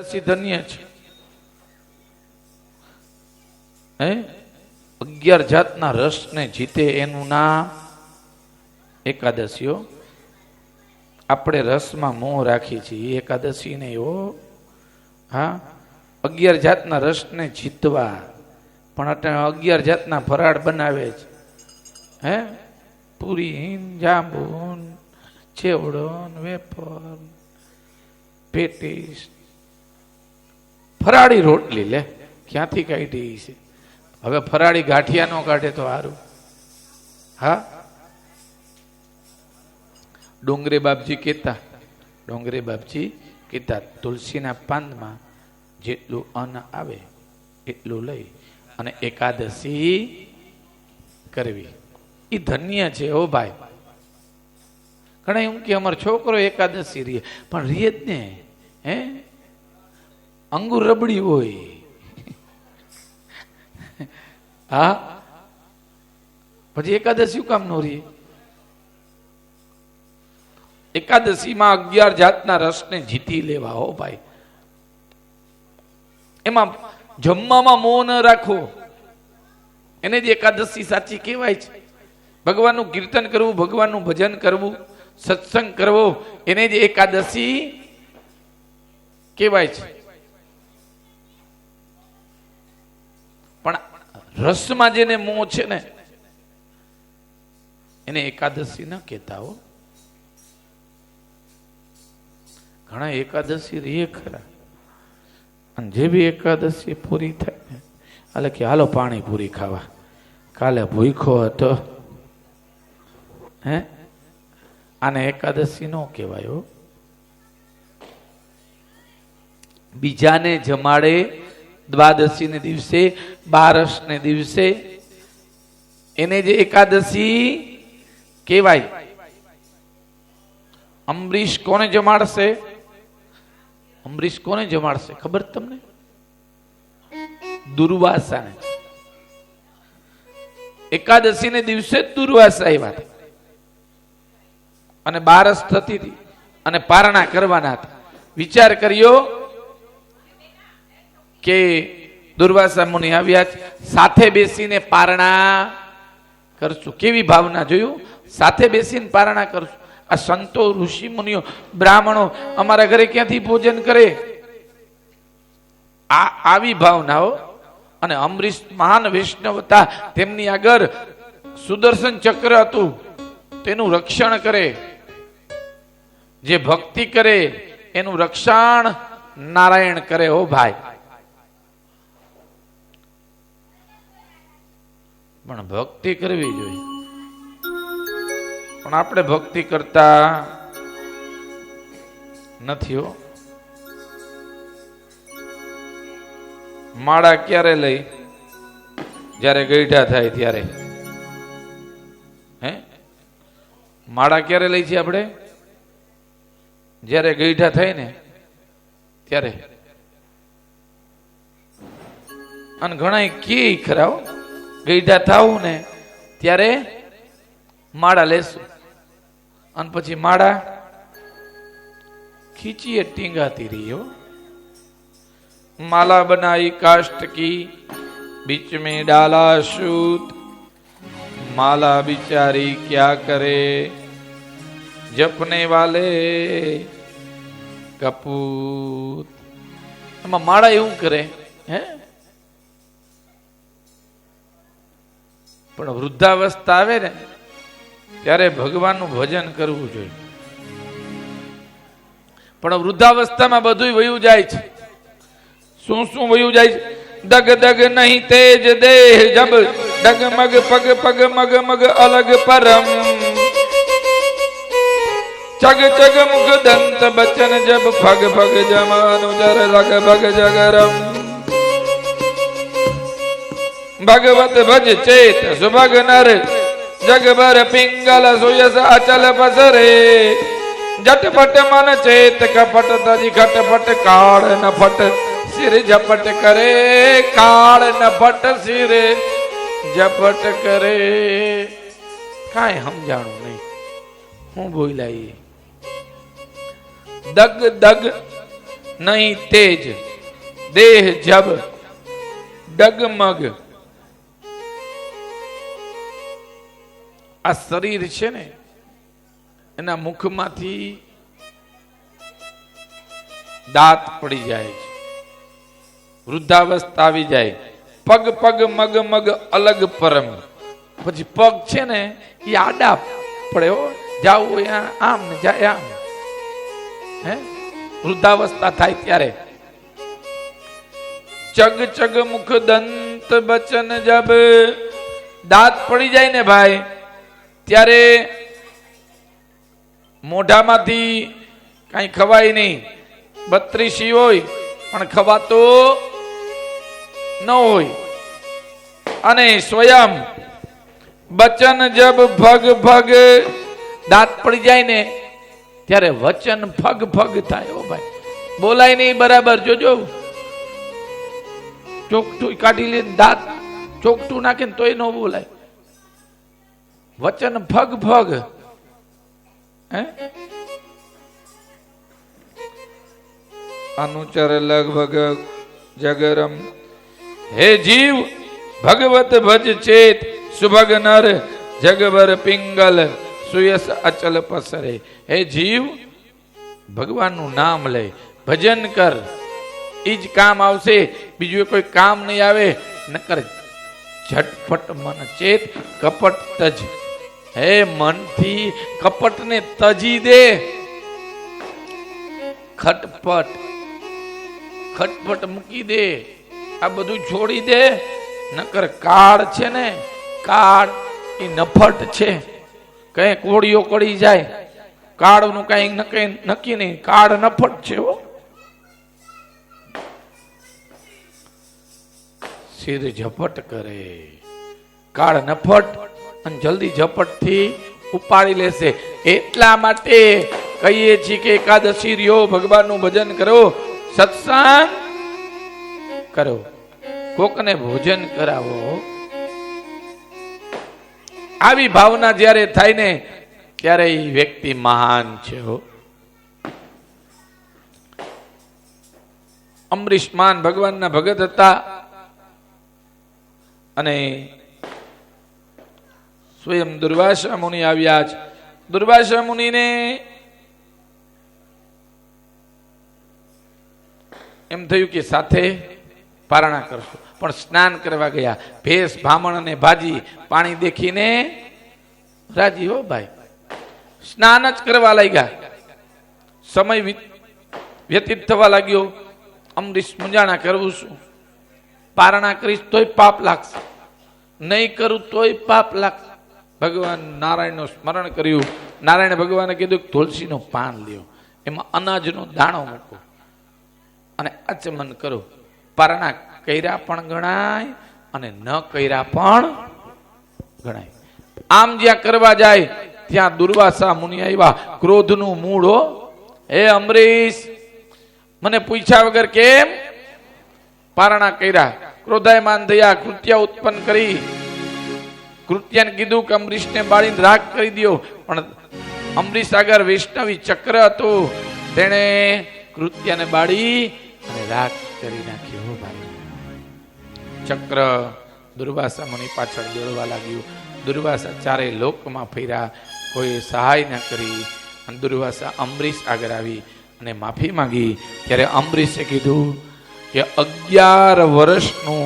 ધન્ય છે. 11 જાતના રસને જીતે એનું નામ એકાદશીઓ. આપણે રસમાં મોહ રાખી છીએ, એકાદશી નહીં હો. હા, 11 જાતના રસને જીતવા પણ અત્યારે 11 જાતના ફરાળ બનાવે છે. પૂરી, જાંબુ, ચેવડો, વેફર, પેટીસ, ફરાળી રોટલી લે ક્યાંથી કાઢી છે. હવે ફરાળી ગાંઠિયા નો કાઢે તો સારું. હા, ડોંગરે બાપજી કહેતા તુલસીના પાંદમાં જેટલું અન્ન આવે એટલું લઈ અને એકાદશી કરવી. એ ધન્ય છે ઓ ભાઈ. ઘણા એમ કે અમારો છોકરો એકાદશી રીએ, પણ રીએ જ ને. અંગુર રબડી હોય. હા, પછી એકાદશી કામ નો રીએ. એકાદશીમાં 11 જાતના રસને જીતી લેવા હો ભાઈ. એમાં જમવામાં મોહ ન રાખવો, એને જ એકાદશી સાચી કહેવાય છે. ભગવાનનું કીર્તન કરવું, ભગવાનનું ભજન કરવું, સત્સંગ કરવો, એને જ એકાદશી કહેવાય છે. પણ રસમાં જેને મોહ છે ને એને એકાદશી ન કહેતા હો. ઘણા એકાદશી રે ખરા, અને જે બી એકાદશી પૂરી થાય ને એટલે કે હાલો પાણી પૂરી ખાવા, કાલે ભૂખો હતો. આને એકાદશી નો કહેવાય. બીજાને જમાડે દ્વાદશી ને દિવસે, બારસ ને દિવસે, એને જે એકાદશી કહેવાય. અંબરીશ કોને જમાડશે? અંબરીશ કોને જમાડશે ખબર તમને? દુર્વાસાને. એકાદશી ને દિવસે દુર્વાસા આવ્યા હતા અને બારસ થતી હતી અને પારણા કરવાના હતા. વિચાર કર્યો કે દુર્વાસા મુનિ આવ્યા, સાથે બેસીને પારણા કરશું. કેવી ભાવના જોયું? સાથે બેસીને પારણા કરશું. આ સંતો, ઋષિ મુનિઓ, બ્રાહ્મણો અમારા ઘરે ક્યાંથી ભોજન કરે? આવી ભાવનાઓ. અને અમરીશ મહાન વૈષ્ણવ હતા, તેમની આગળ સુદર્શન ચક્ર હતું, તેનું રક્ષણ કરે. જે ભક્તિ કરે એનું રક્ષણ નારાયણ કરે હો ભાઈ. પણ ભક્તિ કરવી જોઈએ. પણ આપણે ભક્તિ કરતા નથી હો. માળા ક્યારે લઈ? જ્યારે ગઈઢા થાય ત્યારે. માળા ક્યારે લઈ છે આપણે? જ્યારે ગઈઢા થાય ને ત્યારે. અને ઘણા કે ખરા ગઈઢા થાવું ને ત્યારે માળા લેશું, અને પછી માળા ખીંચીએ ટીંગાતી રહી હો. माला बनाई काष्ट की, बीच में डाला सूत, माला बिचारी क्या करे, जपने वाले कपूत. એમાં માળા એવું કરે પણ વૃદ્ધાવસ્થા આવે ને ત્યારે ભગવાનનું ભજન કરવું જોઈએ. પણ વૃદ્ધાવસ્થામાં બધું વયું જાય છે. શું શું વયું જાય છે? દગ દગ નહીં તેજ દેહ જબ, ડગમગ પગ પગ મગ મગ અલગ પરમ, ચગ ચગ મુખ દંત બચન જબ, ફગ ફગ જમાનુ જર લગ ભગ જગરમ. ભગવત ભજ ચેત સુભગ નર, જગબર પિંગલ સુયસ અચલ પસરે, જટપટ મન ચેત કપટ તજ ખટપટ કાળ ન ફટ, सिर झपट करे काल न फट, सिर झपट करे. काई हम जाणू नहीं हूँ बोलाई. दग दग નહીં તેજ, દેહ જબ ડગમગ. આ શરીર છે ને એના મુખમાંથી દાંત પડી જાય છે, વૃદ્ધાવસ્થા આવી જાય, પગ પગ મગ મગ અલગ પરમ. પછી પગ છે ને એ આડા પડે હો, જાવું આમ ને જાય આમ. હે વૃદ્ધાવસ્થા થાય ત્યારે ચગ ચગ મુખ દંત બચન જબ દાંત પડી જાય ને ભાઈ, ત્યારે મોઢામાંથી કઈ ખવાય નહીં. 32 હોય પણ ખવાતો ન હોય. અને સ્વયં બચન જબ ભગ ભગ દાંત પડી જાય ને ત્યારે વચન ફગ ફગ થાય. ઓ ભાઈ બોલાય નહીં બરાબર. જોજો ચોકઠું કાઢી લે, દાંત ચોકઠું નાખે ને તોય ન બોલાય. વચન ફગ ફગ. હે અનુચર લગભગ જગરમ. હે જીવ ભગવત ભજ ચેત, સુભગ નર જગબર પિંગલ સુયસ અચલ પસરે. હે જીવ ભગવાનનું નામ લે, ભજન કર, ઈ જ કામ આવશે, બીજું કોઈ કામ નહીં આવે. નકર ઝટપટ મન ચેત કપટ તજ. હે મનથી કપટને તજી દે. ખટપટ ખટપટ મૂકી દે, આ બધું છોડી દે. નકર કાળ છે ને, કાળ એ નફટ છે. કઈ કોળીઓ કડી જાય, કાળ નું કઈ નક્કી નહીં. કાળ નફટ છે હો. સિર ઝપટ કરે, કાળ નફટ અને જલ્દી ઝપટ થી ઉપાડી લેશે. એટલા માટે કહીએ છીએ કે એકાદશી રહ્યો, ભગવાનનું ભજન કરો, સત્સંગ કરો, કોકને ભોજન કરાવો. આવી ભાવના જ્યારે થાય ને ત્યારે એ વ્યક્તિ મહાન છે. અમરીશમાન ભગવાનના ભગત હતા અને સ્વયં દુર્વાસા મુનિ આવ્યા છે. દુર્વાસા મુનિને એમ થયું કે સાથે પારણા કરશો, પણ સ્નાન કરવા ગયા. ભેસ ભામણ અને ભાજી પાણી દેખીને રાજી. હો ભાઈ સ્નાન જ કરવા લાગ્યા. સમય વ્યતીત થવા લાગ્યો. અમરીશ મુંજાણા, કરવું શું? પારણા કરીશ તોય પાપ લાગશે, નહીં કરું તોય પાપ લાગશે. ભગવાન નારાયણનું સ્મરણ કર્યું. નારાયણ ભગવાને કીધું તુલસીનો પાન લ્યો, એમાં અનાજનો દાણો મૂકો અને આચમન કરો. પારણા કર્યા પણ ગણાય અને ન કર્યા પણ ગણાય. આમ જ્યાં કરવા જાય ત્યાં દુર્વાસા મુનિ આવ્યા. ક્રોધનું મૂળ હો. હે અમરીશ, મને પૂછ્યા વગર કેમ પારણા કર્યા? ક્રોધાયમાન થયા, કૃત્ય ઉત્પન્ન કરી. કૃત્યને કીધું કે અમરીશને બાળીને રાગ કરી દો, પણ અમરીશ આગળ વૈષ્ણવી ચક્ર હતું, તેણે કૃત્યને બાળી અને રાગ કરી નાખ્યો. ભાઈ ચક્ર દુર્વાસા મુનિ પાછળ દોડવા લાગ્યું. દુર્વાસા ચારે લોકમાં ફર્યા, કોઈ સહાય ન કરી. અને દુર્વાસા અમરીશ આગળ આવી અને માફી માંગી. ત્યારે અમરીશે કીધું કે 11 વર્ષનું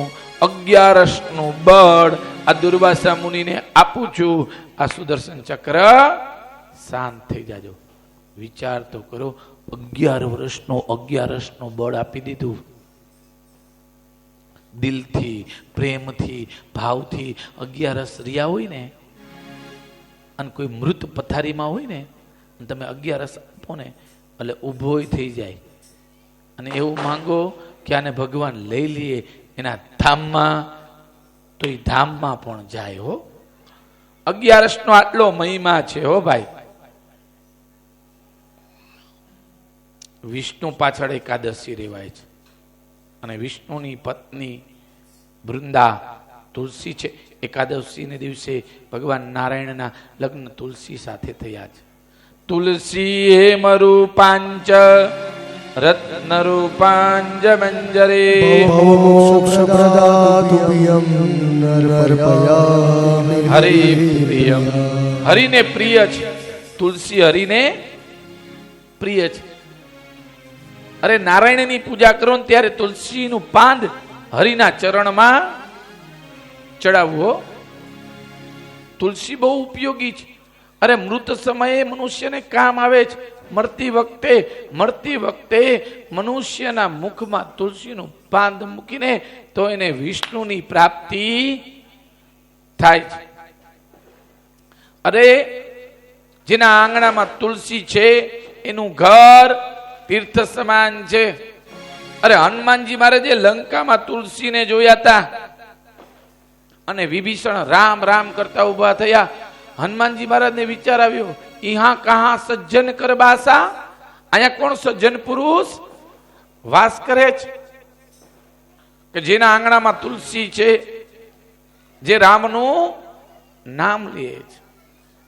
બળ આ દુર્વાસા મુનિને આપું છું. આ સુદર્શન ચક્ર શાંત થઈ જાજો. વિચાર તો કરો, 11 વર્ષનું બળ આપી દીધું. દિલથી, પ્રેમથી, ભાવથી 11 રહ્યા હોય ને, અને કોઈ મૃત પથારીમાં હોય ને, તમે 11 આપો ને એટલે ઊભો થઈ જાય અને એવું માંગો કે આને ભગવાન લઈ લઈએ એના ધામમાં, તો એ ધામમાં પણ જાય. હો 11 નો આટલો મહિમા છે. હો ભાઈ વિષ્ણુ પાછળ એકાદશી રેવાય છે અને વિષ્ણુની પત્ની વૃંદા તુલસી છે. એકાદશીને દિવસે ભગવાન નારાયણના લગ્ન તુલસી સાથે થયા છે. તુલસી હે મરુ પાંચ રત્નરૂપાંજમંજરે હરિપ્રિયમ. હરિને પ્રિય છે તુલસી, હરિને પ્રિય છે. અરે નારાયણની પૂજા કરો ને ત્યારે તુલસીનું પાંદ હરિના ચરણમાં ચડાવવું. તુલસી બહુ ઉપયોગી છે. અરે મૃત સમયે મનુષ્યને કામ આવે છે. મરતી વખતે મનુષ્યના મુખમાં તુલસીનું પાંદ મૂકીને તો એને વિષ્ણુની પ્રાપ્તિ થાય છે. અરે જેના આંગણામાં તુલસી છે એનું ઘર તીર્થ સમાન છે. અરે હનુમાનજી મહારાજે લંકામાં તુલસીને જોયા હતા અને વિભીષણ રામ રામ કરતા ઉભા થયા. હનુમાનજી મહારાજને વિચાર આવ્યો, ઈહા કહા સજ્જન કરબાસા, અહીંયા કોણ સજ્જન પુરુષ વાસ કરે છે કે જેના આંગણામાં તુલસી છે, જે રામનું નામ લે છે.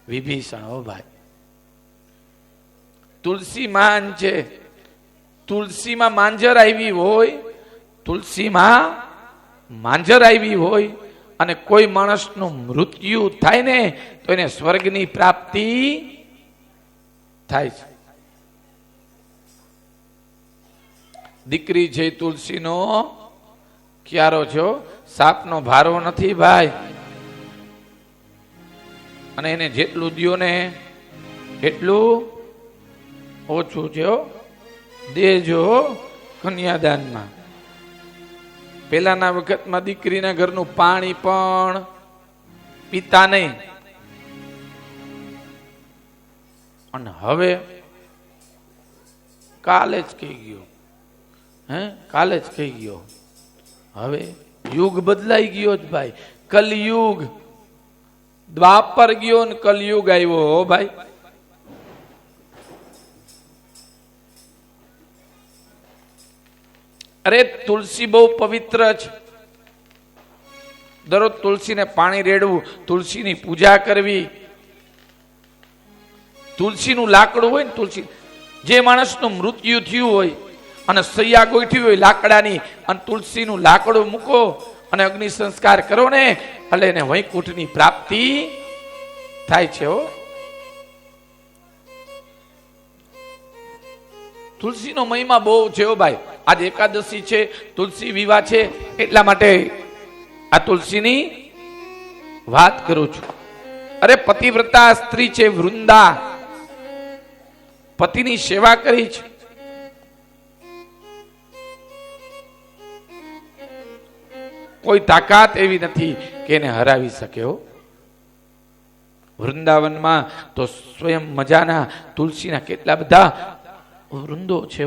વિભીષણ, ઓ ભાઈ, તુલસી માન છે. તુલસીમાં માંજર આવી હોય અને કોઈ માણસનું મૃત્યુ થાય ને તો એને સ્વર્ગની પ્રાપ્તિ થાય છે. દીકરી છે તુલસીનો ક્યારો છો, સાપનો ભારો નથી ભાઈ. અને એને જેટલું દ્યો ને એટલું ઓછું છે. દેજો કન્યાદાનમાં. પેલાના વખતમાં દીકરીના ઘરનું પાણી પણ પીતા નહીં, અને હવે કાલે જ કહી ગયો, હવે યુગ બદલાઈ ગયો જ ભાઈ. કલયુગ, દ્વાપર ગયો ને કલયુગ આવ્યો હો ભાઈ. અરે તુલસી બહુ પવિત્ર છે. દરરોજ તુલસીને પાણી રેડવું, તુલસીની પૂજા કરવી. તુલસીનું લાકડું હોય ને, તુલસી, જે માણસનું મૃત્યુ થયું હોય અને સૈયા ગોઠવી હોય લાકડાની, અને તુલસીનું લાકડું મૂકો અને અગ્નિ સંસ્કાર કરો ને એટલે એને વૈકુંઠની પ્રાપ્તિ થાય છે. તુલસીનો મહિમા બહુ છે ભાઈ. આજ એકાદશી છે, તુલસી વિવાહ છે, એટલા માટે આ તુલસીની વાત કરું છું. અરે પતિવ્રતા સ્ત્રી છે વૃંદા, પતિની સેવા કરી છે. કોઈ તાકાત એવી નથી કે એને હરાવી શકે. વૃંદાવનમાં તો સ્વયં મજાના તુલસીના કેટલા બધા વૃંદો છે,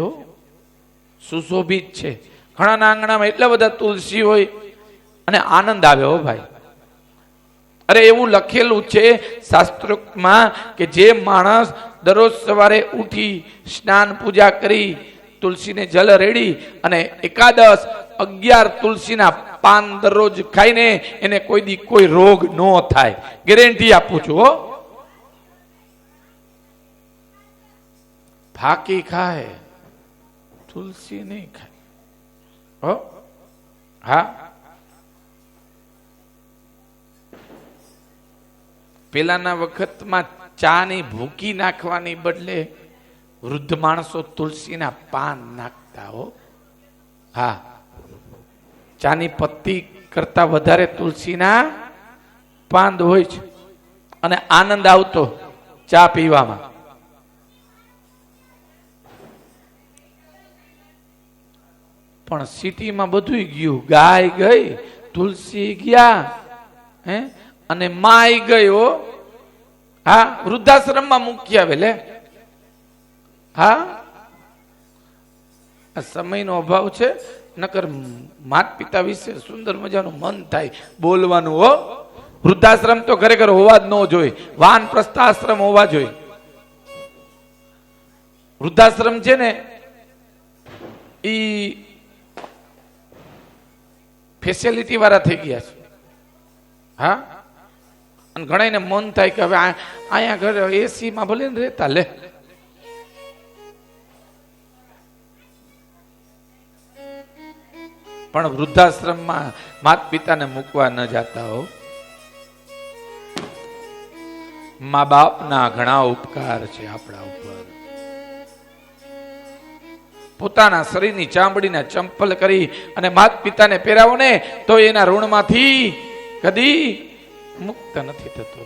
સુશોભિત છે. ઘણાના આંગણામાં એટલા બધા તુલસી હોય અને આનંદ આવે ભાઈ. અરે એવું લખેલું છે શાસ્ત્રોક્તમાં કે જે માણસ દરરોજ સવારે ઉઠી સ્નાન પૂજા કરી તુલસીને જલ રેડી અને 11 તુલસીના પાન દરરોજ ખાઈને એને કોઈ રોગ ન થાય. ગેરંટી આપું છું. ફાકી ખાય, તુલસી નહીં ખાય. હા, પેલાના વખતમાં ચાની ભૂકી નાખવાની બદલે વૃદ્ધ માણસો તુલસીના પાન નાખતા. હા, ચાની પત્તી કરતા વધારે તુલસીના પાન હોય છે અને આનંદ આવતો ચા પીવામાં. પણ સિટીમાં બધું ગયું, ગાય ગઈ, તુલસી ગયા, અને માય ગયો. હા, વૃદ્ધાશ્રમમાં મૂકી આવે લે. હા, સમયનો અભાવ છે, નકર માતા પિતા વિશે સુંદર મજાનું મન થાય બોલવાનું. વૃદ્ધાશ્રમ તો ખરેખર હોવા જ ન જોઈએ, વાનપ્રસ્થાશ્રમ હોવા જોઈએ. વૃદ્ધાશ્રમ છે ને ઈ ફેસિલિટી વાળા થઈ ગયા છે. હા, અને ઘણાને મન થાય કે હવે અહીંયા ઘરે એસી માં ભલે ને રહેતા લે. પણ વૃદ્ધાશ્રમમાં માતા પિતાને મૂકવા ન જાતા હો. મા બાપના ઘણા ઉપકાર છે આપણા ઉપર. પોતાના શરીરની ચામડીના ચંપલ કરી અને માતા પિતાને પહેરાવો ને તો એના ઋણમાંથી કદી મુક્ત નથી થતો.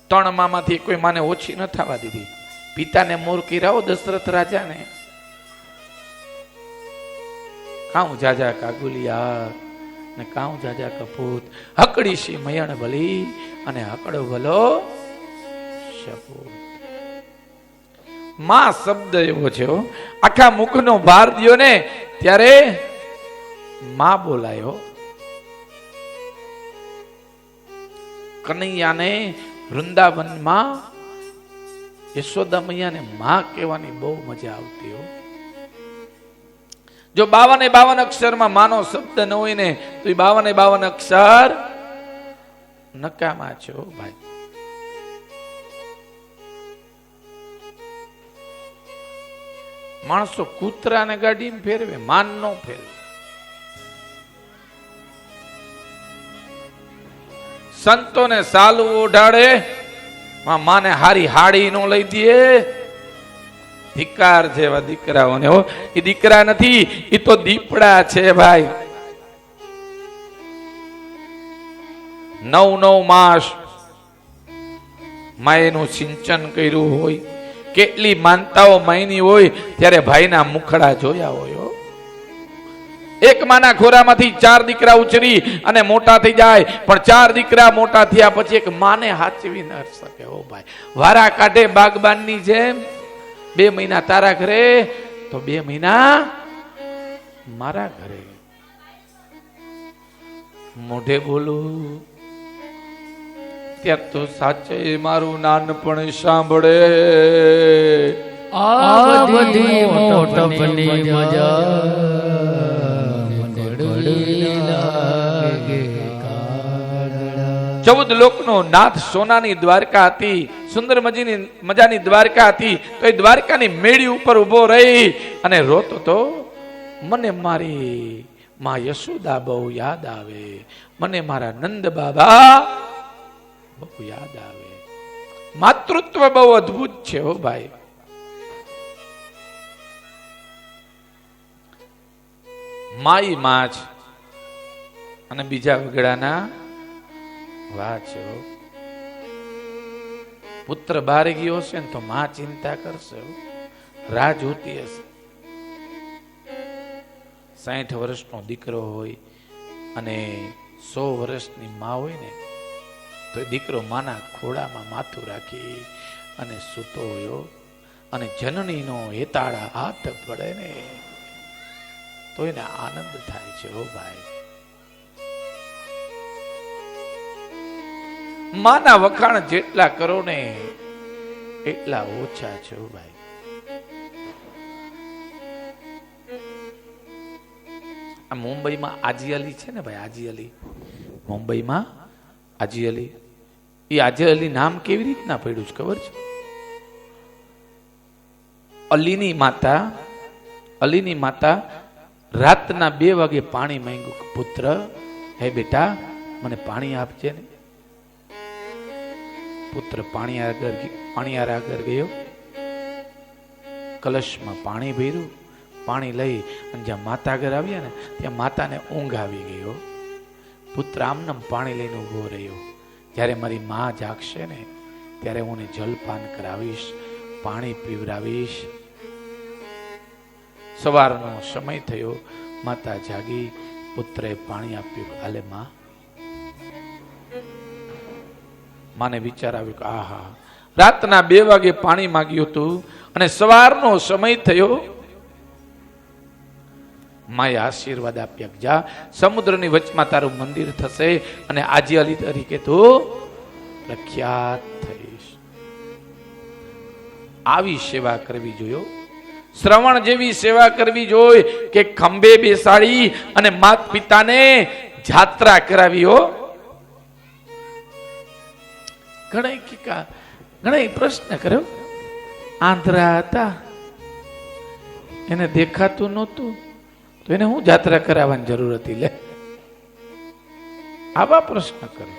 ત્રણ મામાંથી કોઈ માને ઓછી ન થવા દીધી. પિતાને મોર કીરાવો દશરથ રાજાને. કાઉ જાજા કાગુલિયા ને કાઉ જાજા કપૂત, હકડી સી મયણ ભલી અને હકડો ભલો શપૂત. માં શબ્દ એવો છે, આખા મુખનો ભાર દ્યો ને ત્યારે માં બોલાયો. કનૈયાને વૃંદાવનમાં યશોદા મૈયાને માં કહેવાની બહુ મજા આવતી હો. જો 52 અક્ષરમાં માનો શબ્દ ન હોય ને તો એ 52 અક્ષર નકામા છો ભાઈ. માણસો કૂતરાને ગાડીમાં ફેરવે, માન નો ફેરવે. સંતોને સાલું ઓઢાડે, માને હારી હાડી નો લઈ દે. ધિકાર જેવા દીકરાઓને હો. એ દીકરા નથી, એ તો દીપડા છે ભાઈ. 9 માસ માયનું સિંચન કર્યું હોય, કેટલી માનતાઓ માયની હોય ત્યારે ભાઈના મુખડા જોયા હોય. એક માના ખોરામાંથી 4 દીકરા ઉછરી અને મોટા થઈ જાય, પણ 4 દીકરા મોટા થયા પછી એક માને હાચવી ન શકે હો ભાઈ. વારા કાઢે બાગબાનની જેમ. 2 મહિના તારા ઘરે તો 2 મહિના મારા ઘરે. મોઢે બોલું ત્યાં તો સાચે મારું નાનપણ સાંભળે. આ બધી મોટપની મજા 14 લોકનો નાથ સોનાની દ્વારકા હતી, સુંદર મજાની દ્વારકા હતી. તો એ દ્વારકાની મેળી ઉપર ઉભો રહી અને રોતો તો, મને મારી માં યશોદા બહુ યાદ આવે, મને મારા નંદ બાબા બહુ યાદ આવે. માતૃત્વ બહુ અદ્ભુત છે હો ભાઈ. માઈ માં છે અને બીજા વગડાના વાહ છે. પુત્ર બહાર ગયો હશે ને તો માં ચિંતા કરશે, રાહ જોતી હશે. 60 વર્ષનો દીકરો હોય અને 100 વર્ષની માં હોય ને તો દીકરો માના ખોડામાં માથું રાખી અને સૂતો હોય અને જનનીનો હેતાળા હાથ પડે ને તો એને આનંદ થાય છે હો ભાઈ. માના વખાણ જેટલા કરો ને એટલા ઓછા છે હો ભાઈ. આ મુંબઈમાં આજી અલી છે ને ભાઈ, આજી અલી મુંબઈમાં આજી અલી. એ આજી અલી નામ કેવી રીતના પડ્યું છે ખબર છે? અલીની માતા રાતના 2 વાગે પાણી માંગ્યું. પુત્ર, હે બેટા મને પાણી આપજે ને. પુત્ર પાણી આગળ ગયો, કલશમાં પાણી ભર્યું, પાણી લઈ અને જ્યાં માતા આગળ આવ્યા ને ત્યાં માતાને ઊંઘ આવી ગયો. પુત્ર આમનામ પાણી લઈને ઉભો રહ્યો. જ્યારે મારી માં જાગશે ને ત્યારે હું એને જલપાન કરાવીશ, પાણી પીવડાવીશ. સવારનો સમય થયો, માતા જાગી, પુત્રએ પાણી આપ્યું. હાલે માં. માને વિચાર આવ્યો કે આહા, રાતના 2 વાગે પાણી માંગ્યું હતું અને સવારનો સમય થયો. માએ આશીર્વાદ આપ્યા, જા સમુદ્રની વચમાં તારું મંદિર થશે અને આજી અલી તરીકે તું પ્રખ્યાત થઈશ. આવી સેવા કરવી જોઈએ. શ્રવણ જેવી સેવા કરવી જોઈએ કે ખંભે બેસાડી અને માત પિતાને જાત્રા કરાવી હો. ઘણા પ્રશ્ન કર્યો. આંધ્રા હતા, એને દેખાતું નહોતું તો એને હું જાત્રા કરાવવાની જરૂર હતી? લે, આવા પ્રશ્ન કરે.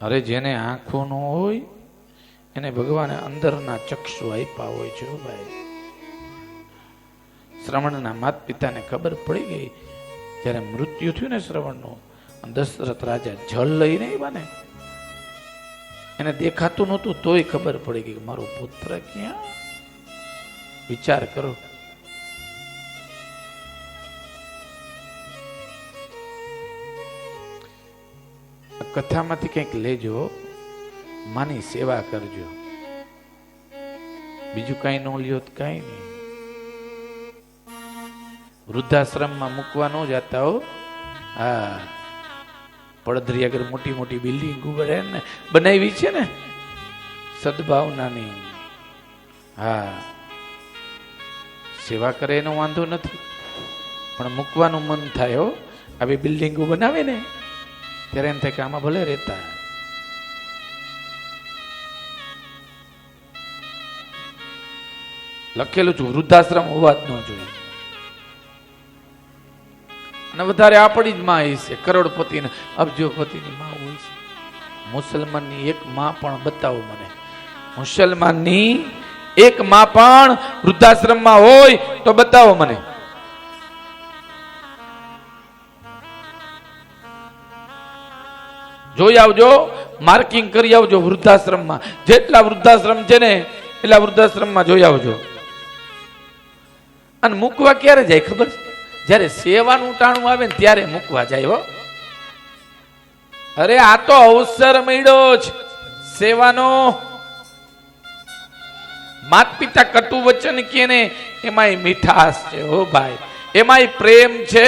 અરે જેને આંખો ન હોય એને ભગવાને અંદરના ચક્ષુ આપ્યા હોય છે ભાઈ. શ્રવણના માતા પિતાને ખબર પડી ગઈ જ્યારે મૃત્યુ થયું ને શ્રવણનું, દશરથ રાજા જળ લઈને આવ્યા ને, એને દેખાતું નહોતું તોય ખબર પડી ગઈ મારો પુત્ર ક્યાં. વિચાર કરો. કથામાંથી કંઈક લેજો, માની સેવા કરજો, બીજું કઈ ન લ્યો તો કઈ નહીં. વૃદ્ધાશ્રમમાં મૂકવા ન જતા હો. હા, પડદરી આગળ મોટી મોટી બિલ્ડિંગ બનાવી છે ને સદભાવનાની. હા, સેવા કરે એનો વાંધો નથી, પણ મૂકવાનું મન થાય હો. આવી બિલ્ડિંગો બનાવે ને ત્યારે એમ થાય કે આમાં ભલે રહેતા. લખેલું છું વૃદ્ધાશ્રમ હોવા જ ન જોઈએ. અને વધારે આપણી જ માં છે, કરોડપતિ ને અબજોપતિની માં હોય છે. મુસલમાનની એક માં પણ બતાવો મને, મુસલમાનની એક માં પણ વૃદ્ધાશ્રમમાં હોય તો બતાવો મને. જોઈ આવજો, માર્કિંગ કરી આવજો વૃદ્ધાશ્રમમાં. જેટલા વૃદ્ધાશ્રમ છે ને એટલા વૃદ્ધાશ્રમમાં જોઈ આવજો. અને મૂકવા ક્યારે જાય ખબર છે? જ્યારે સેવાનું ટાણું આવે ને ત્યારે મૂકવા જાય હો. અરે આ તો અવસર મળ્યો છે સેવાનો. માત પિતા કટુ વચન કે ને એમાંય મીઠાશ છે હો ભાઈ, એમાંય પ્રેમ છે.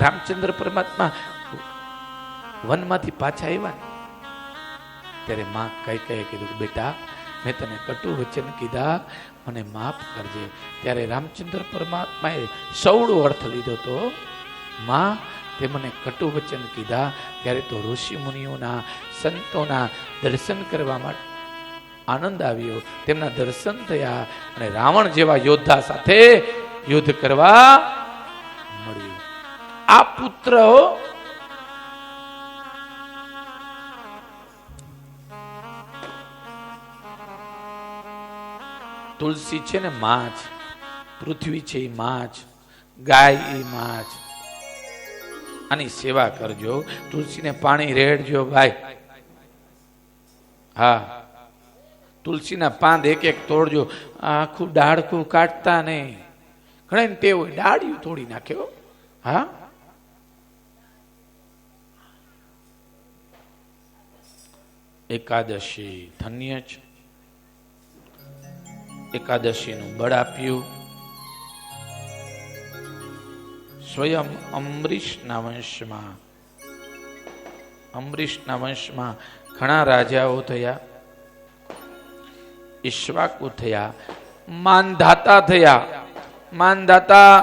રામચંદ્ર પરમાત્મા વનમાંથી પાછા આવ્યા ને ત્યારે માં કઈ કીધું, બેટા મેં તને કટુ વચન કીધા, મને માફ કરજે. ત્યારે રામચંદ્ર પરમાત્માએ સૌડો અર્થ લીધો તો, માં તે મને કટુ વચન કીધા ત્યારે તો ઋષિ મુનિઓના સંતોના દર્શન કરવા માટે આનંદ આવ્યો, તેમના દર્શન થયા અને રાવણ જેવા યોદ્ધા સાથે યુદ્ધ કરવા મળ્યું. આ પુત્ર તુલસી છે ને માં છે, પૃથ્વી છે એ માં છે, ગાય એ માં છે. આની સેવા કરજો, તુલસીને પાણી રેડજો ભાઈ. હા, તુલસીના પાન એક એક તોડજો, આખું ડાળખું કાઢતા નહીં. ઘણા ટેવ હોય ડાળિયું તોડી નાખ્યો. હા, એકાદશી ધન્ય છે. એકાદશીનું બળ આપ્યું સ્વયં અમરીશના વંશમાં. અમરીશના વંશમાં ઘણા રાજાઓ થયા, ઈક્ષ્વાકુ થયા, માનધાતા થયા. માનધાતા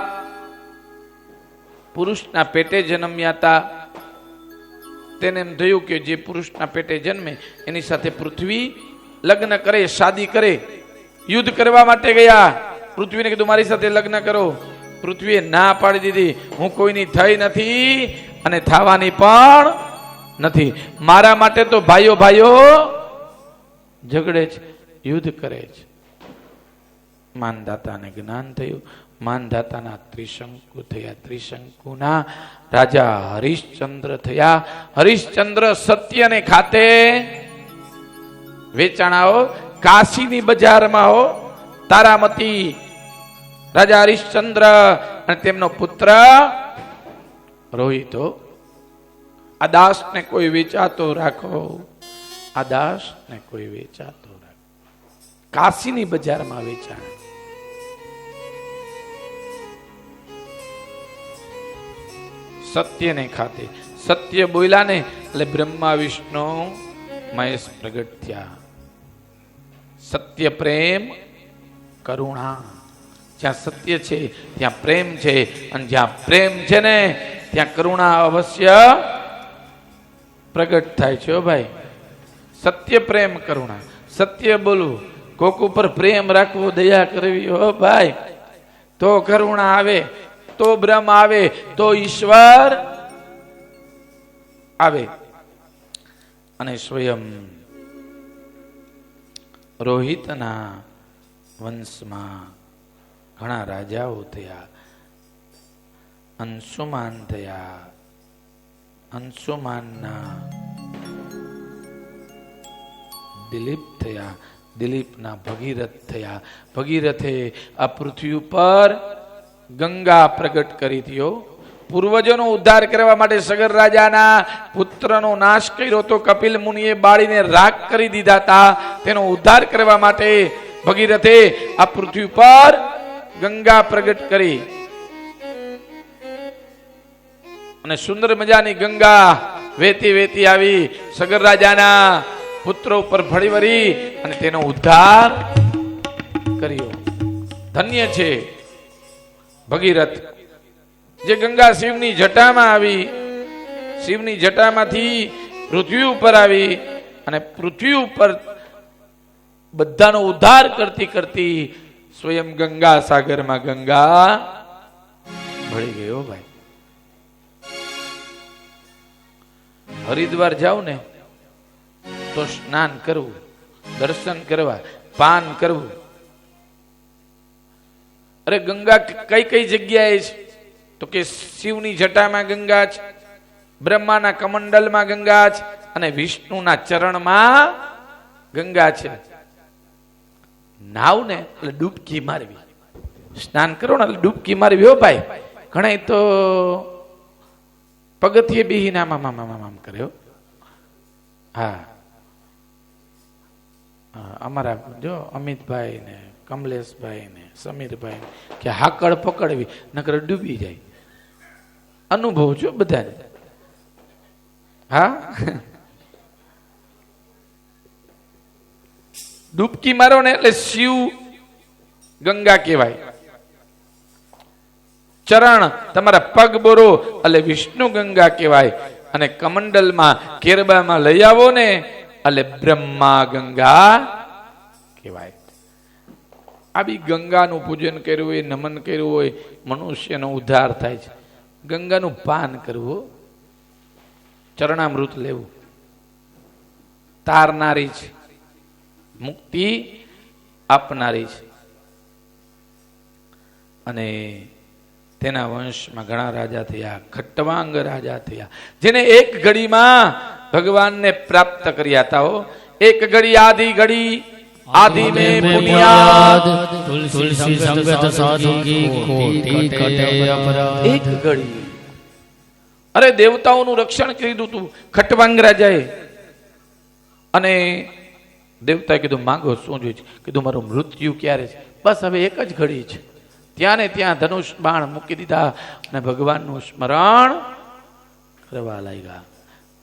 પુરુષના પેટે જન્મ્યા હતા. તેને એમ થયું કે જે પુરુષના પેટે જન્મે એની સાથે પૃથ્વી લગ્ન કરે, શાદી કરે. યુદ્ધ કરવા માટે ગયા. પૃથ્વીને કીધું મારી સાથે લગ્ન કરો. પૃથ્વીએ ના પાડી દીધી, હું કોઈની થઈ નથી અને થવાની પણ નથી. મારા માટે તો ભાઈઓ ભાઈઓ ઝઘડે છે, યુદ્ધ કરે છે. માનધાતાને જ્ઞાન થયું. માનધાતાના ત્રિશંકુ થયા. ત્રિશંકુના રાજા હરિશ્ચંદ્ર થયા. હરિશ્ચંદ્ર સત્યને ખાતે વેચાણાઓ. કાશીની બજારમાં હો તારામતી રાજા હરિશ્ચંદ્ર અને તેમનો પુત્ર રોહિતો. આ દાસને કોઈ વેચાતો રાખો, આ દાસને કોઈ વેચાતો રાખો. કાશીની બજારમાં વેચાણ. સત્યને ખાતે સત્ય બોલ્યા ને એટલે બ્રહ્મા વિષ્ણુ મહેશ પ્રગટ થયા. સત્ય, પ્રેમ, કરુણા. જ્યાં સત્ય છે ત્યાં પ્રેમ છે, અને જ્યાં પ્રેમ છે ને ત્યાં કરુણા અવશ્ય પ્રગટ થાય છે. ભાઈ સત્ય પ્રેમ કરુણા, સત્ય બોલવું, કોક ઉપર પ્રેમ રાખવો, દયા કરવી, હો ભાઈ, તો કરુણા આવે, તો બ્રહ્મ આવે, તો ઈશ્વર આવે. અને સ્વયં રોહિતના વંશમાં ઘણા રાજાઓ થયા, અંશુમાન થયા, અંશુમાનના દિલીપ થયા, દિલીપના ભગીરથ થયા, ભગીરથે આ પૃથ્વી ઉપર ગંગા પ્રગટ કરી થયો. પૂર્વજોનો ઉદ્ધાર કરવા માટે સગર રાજાના પુત્રનો નાશ કર્યો તો કપિલ મુનિએ બાળીને રાખ કરી દીધા હતા. તેનો ઉદ્ધાર કરવા માટે ભગીરથે આ પૃથ્વી પર ગંગા પ્રગટ કરી અને સુંદર મજાની ગંગા વેતી વેતી આવી સગર રાજાના પુત્રો ઉપર ફળી વળી અને તેનો ઉદ્ધાર કર્યો. ધન્ય છે ભગીરથ. જે ગંગા શિવની જટામાં આવી, શિવની જટામાંથી પૃથ્વી ઉપર આવી અને પૃથ્વી ઉપર બધાનો ઉદ્ધાર કરતી કરતી સ્વયં ગંગા સાગરમાં ગંગા ભળી ગયો. ભાઈ હરિદ્વાર જાવ ને તો સ્નાન કરવું, દર્શન કરવા, પાન કરવું. અરે ગંગા કઈ કઈ જગ્યાએ છે તો કે શિવની જટામાં ગંગા છે, બ્રહ્માના કમંડલમાં ગંગા છે અને વિષ્ણુના ચરણમાં ગંગા છે. નાવ ને એટલે ડૂબકી મારવી, સ્નાન કરો ને એટલે ડૂબકી મારવી. હો ભાઈ, ઘણા તો પગથિયે બેહીને આમ કર્યો. હા, અમારા જો અમિતભાઈ ને કમલેશભાઈ ને સમીરભાઈ કે હાકડ પકડવી નકર ડૂબી જાય. અનુભવ છો બધાને. હા, ડૂબકી મારો ને એટલે શિવ ગંગા કહેવાય. ચરણ તમારા પગ બોરો એટલે વિષ્ણુ ગંગા કહેવાય. અને કમંડલમાં કેરબામાં લઈ આવો ને એટલે બ્રહ્મા ગંગા કહેવાય. આ બી ગંગાનું પૂજન કર્યું હોય, નમન કર્યું હોય, મનુષ્યનો ઉદ્ધાર થાય છે. ગંગાનું પાન કરવું, ચરણામૃત લેવું તારનારી છે, મુક્તિ આપનારી છે. અને તેના વંશમાં ઘણા રાજા થયા, ખટ્ટવાંગ રાજા થયા, જેને એક ઘડીમાં ભગવાનને પ્રાપ્ત કર્યા હતા. એક ઘડી આદિ ઘડી आदि में बुनियाद तुलसी संगत साधु की कोटि कटे अपराध. एक घड़ी અરે દેવતાઓનું રક્ષણ કર્યું હતું ખટવાંગ રાજાએ. અને દેવતાએ કીધું માંગો શું જોઈએ છે? કીધું મારું મૃત્યુ ક્યારે છે? બસ હવે એક જ ઘડી છે. ત્યાં ને ત્યાં ધનુષ બાણ મૂકી દીધા અને ભગવાનનું સ્મરણ કરવા લાગ્યા.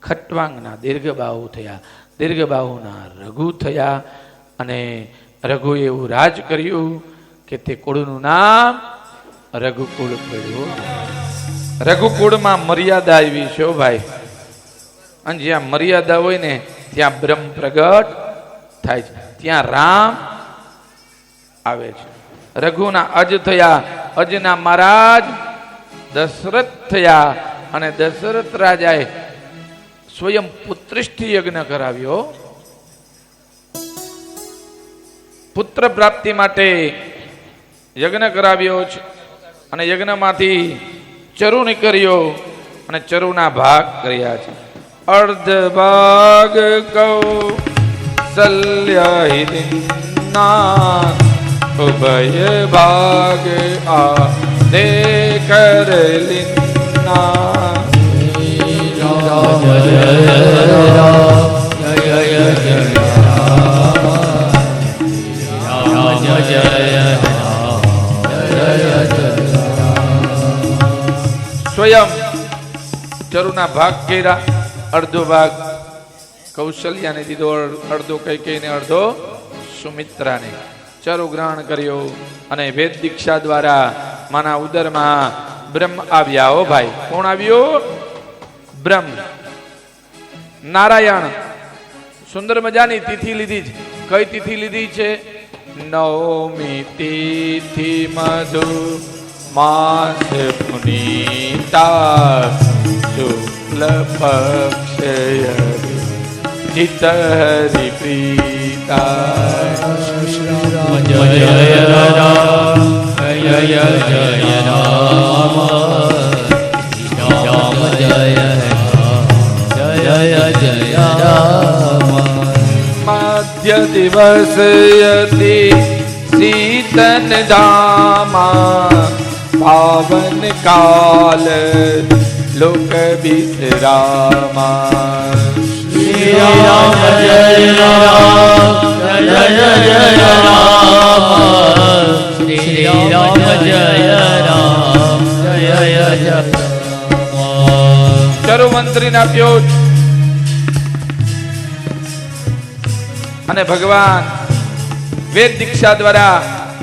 ખટવાંગના દીર્ઘબાહુ થયા, દીર્ઘબાહુના રઘુ થયા. અને રઘુએ એવું રાજ કર્યું કે તે કુળનું નામ રઘુકુળ પડ્યું. રઘુકુળમાં મર્યાદા આવી છે ભાઈ. અને જ્યાં મર્યાદા હોય ને ત્યાં બ્રહ્મ પ્રગટ થાય છે, ત્યાં રામ આવે છે. રઘુના અજ થયા, અજના મહારાજ દશરથ થયા. અને દશરથ રાજાએ સ્વયં પુત્રીષ્ઠ યજ્ઞ કરાવ્યો. પુત્ર પ્રાપ્તિ માટે યજ્ઞ કરાવ્યો છે. અને યજ્ઞમાંથી ચરુ નીકળ્યો અને ચરુના ભાગ કર્યા છે. અર્ધ ભાગ કૌસલ્ય હિના, ઉભય ભાગ આ દે કરલિના. સ્વયં ચરુના ભાગ કર્યા. અડધો ભાગ કૌશલ્યાને દીધો, અડધો કૈકેયીને, અડધો સુમિત્રાને. ચરુ ગ્રહણ કર્યો અને વેદ દીક્ષા દ્વારા માના ઉદરમાં બ્રહ્મ આવ્યા. હો ભાઈ, કોણ આવ્યું? બ્રહ્મ નારાયણ સુંદર મજાની તિથિ લીધી છે. કઈ તિથિ લીધી છે? નવમી તિથિ મધુ માસ પુનીતા શુક્લ પક્ષય ચિત્ત હરિ પ્રીતા. જય જય રામ જય જય રામ રામ જય જય રામ. મધ્ય દિવસ યતિ શીતન ધામા પાવન કાલ લોક વિશ્રામા. શ્રી રામ જય રામ જય જય રામ શ્રી રામ જય રામ જય જય. ચરુમંત્રી નાખ્યો અને ભગવાન વેદ દીક્ષા દ્વારા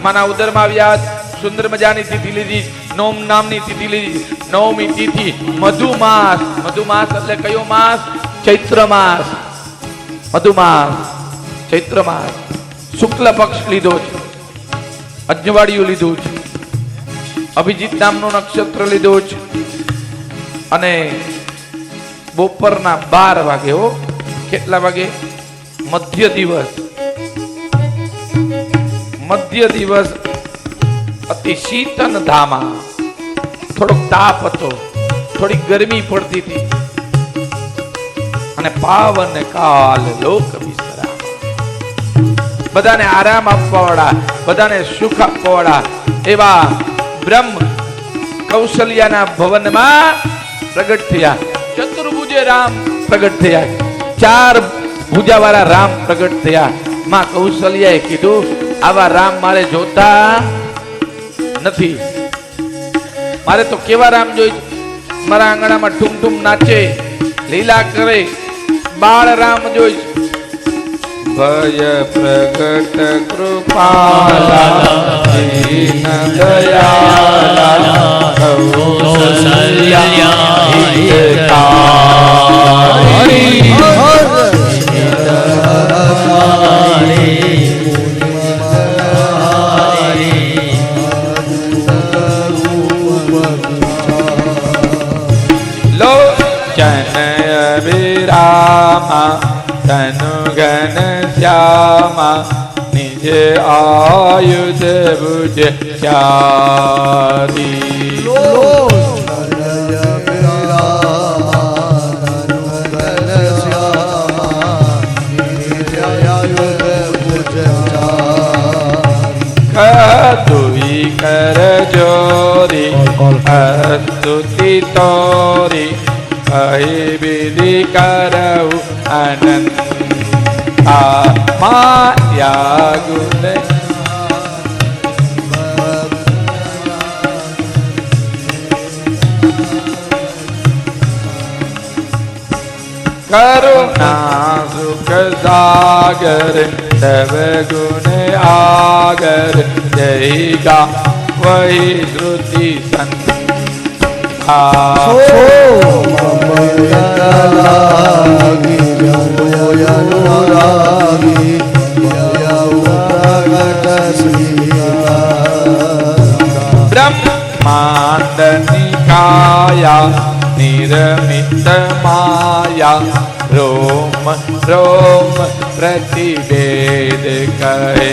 માના ઉદરમાં આવ્યા. સુંદર મજાની તિથિ લીધી. નોમ નામની તિથિ લીધી. નવમી તિથિ મધુમાસ. મધુમાસ એટલે કયો માસ? ચૈત્ર માસ. મધુમાસ ચૈત્ર માસ. શુક્લ પક્ષ લીધો છે. અજવાળિયું લીધું છે. અભિજીત નામનું નક્ષત્ર લીધું છે. અને બપોરના 12 વાગે હો. કેટલા વાગે? મધ્ય દિવસ. મધ્ય દિવસ અતિ શીતન ધામા. થોડોક તાપ હતો, થોડી ગરમી પડતી હતી. અને પાવન કાલ લોક વિશ્રામ. બધાને આરામ આપવા વાળા, બધાને સુખ આપવા વાળા એવા બ્રહ્મ કૌશલ્યાના ભવનમાં પ્રગટ થયા. ચતુર્ભુજે રામ પ્રગટ થયા. 4 ભુજાવાળા રામ પ્રગટ થયા. માં કૌશલ્યાએ કીધું આવા રામ મારે જોતા નથી. મારે તો કેવા રામ જોઈ? મારા આંગણામાં ઠુમ ઠુમ નાચે, લીલા કરે, બાળ રામ જોઈ. ભય પ્રગટ કૃપાલા દીન દયાલા કૌશલ્યા હિતકારી. વિરામા તનુ ઘન શ્યામા નિજ આયુધ ભુજ ચારી. કતુઈ કર જોરી અસ્તુતિ તોરી કહી વિધિ કરવું આનંદ માયા ગુણ. કરુણા સુખ સાગર તવ ગુણ આગર જય ગા વહી શ્રુતિ સંત. બ્રહ્માંડ નિકાયા નિરમિત માયા રોમ રોમ પ્રતિવેદ કહે.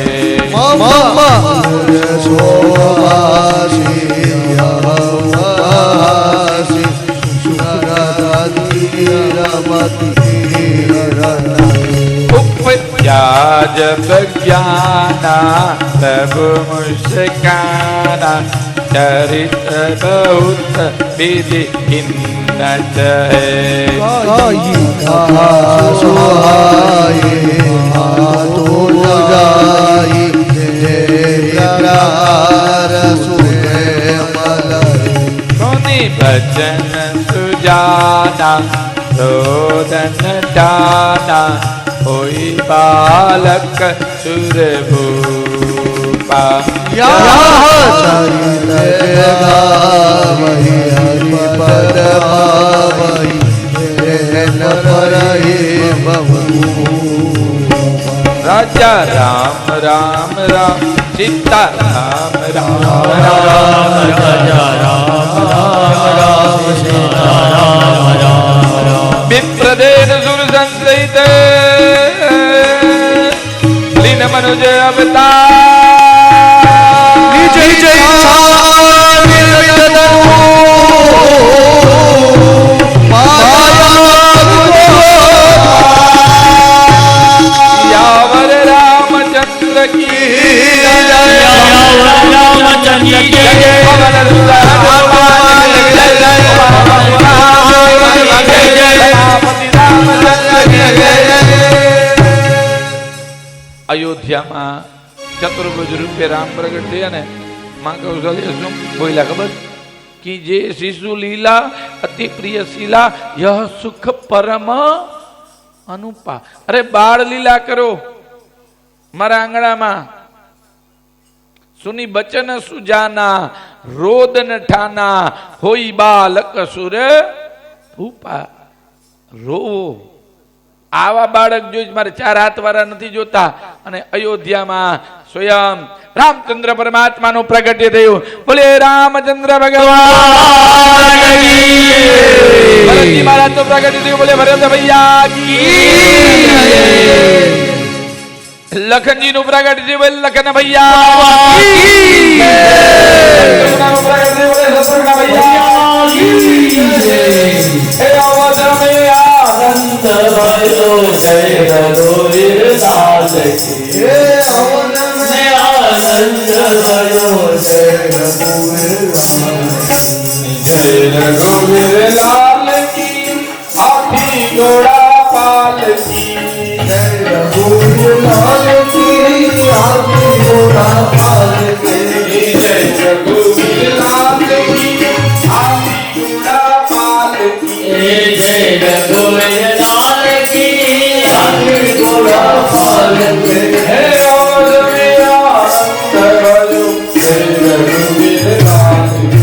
ઉપજા જબ જ્ઞાના તબ મુસ્કાના ચરિત बहुत विधि किन्नत है। भजन सुजाना रोदन दाना होई बालक सुरभूपा। न परहि भवु राजा राम राम राम सीता राम राम राम राजा राम राम राम सीता राम राम राम विप्रदेन सुर संसहित लीन मनुज अवतार जय जय यावर रामचंद्र की रामचंद्र की अयोध्या में चतुर्भुज रूपे राम प्रगट थे ने मां कौशल्य શું બોલ્યા ખબર कि जे शिशु लीला अति प्रिय शीला यह सुख परम अनुपा। अरे बाळ लीला करो मारा आंगणा में सुनी बचन सुजाना रोदन ठाना होई बालक सुर भूपा। रोवो आवा बाळक जो मारे चार हाथ वाला नहीं जोता अने अयोध्या में स्वयं रामचंद्र परमात्मा नु प्रगट्य थयुं। बोले रामचंद्र भगवान की भरत जी महाराज तो प्रगट्य थयुं। बोले भरत भैया की लखन जी नु प्रगट्य थयुं। बोले लखन भैया की शत्रुघ्न नु प्रगट्य थयुं। बोले शत्रुघ्न भैया की हे अवध में आनंद भयो जय रघुवीर लाल की हे अवध में आनंद भयो जय रघुवीर लाल की हाथी घोड़ा पाल की जय रघुवीर लाल की हाथी घोड़ा पाल की जय रघुवीर लाल की हाथी घोड़ा पाल की जय रघुवीर लाल की हाथी घोड़ा पाल की हे अवध में आनंद भयो जय रघुवीर लाल की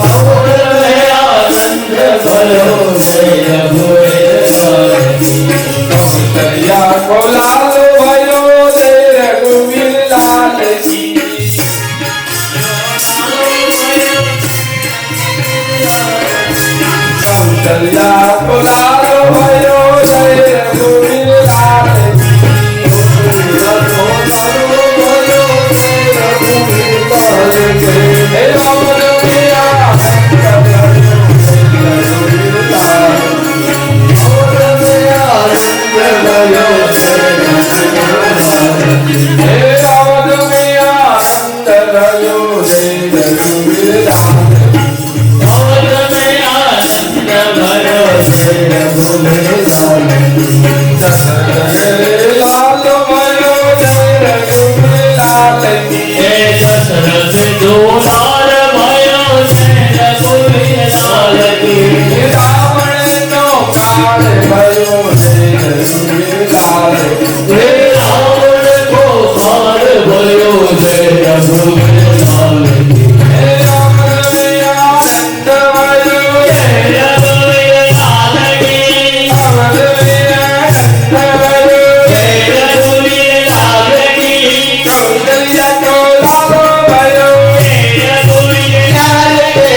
अवध में आनंद भयो जय रघुवीर लाल की कौशल्या को लाल भयो जय रघुवीर लाल की कौशल्या को लाल भयो जय रघुवीर लाल की हे अवध में आनंद भयो जय रघुवीर लाल की अवध में आनंद भयो जय रघुवीर लाल की दशरथ लाल भयो जय रघुवीर लाल की हे दशरथ दुलार भयो जय रघुवीर लाल की रावण नो काल भयो जय रघुवीर लाल की हे रावण को काल भयो जय रघुवीर लाल की हे अवध में आनंद भयो जय रघुवीर लाल की अवध में आनंद भयो जय रघुवीर लाल की कौशल्या को लाल भयो जय रघुवीर लाल की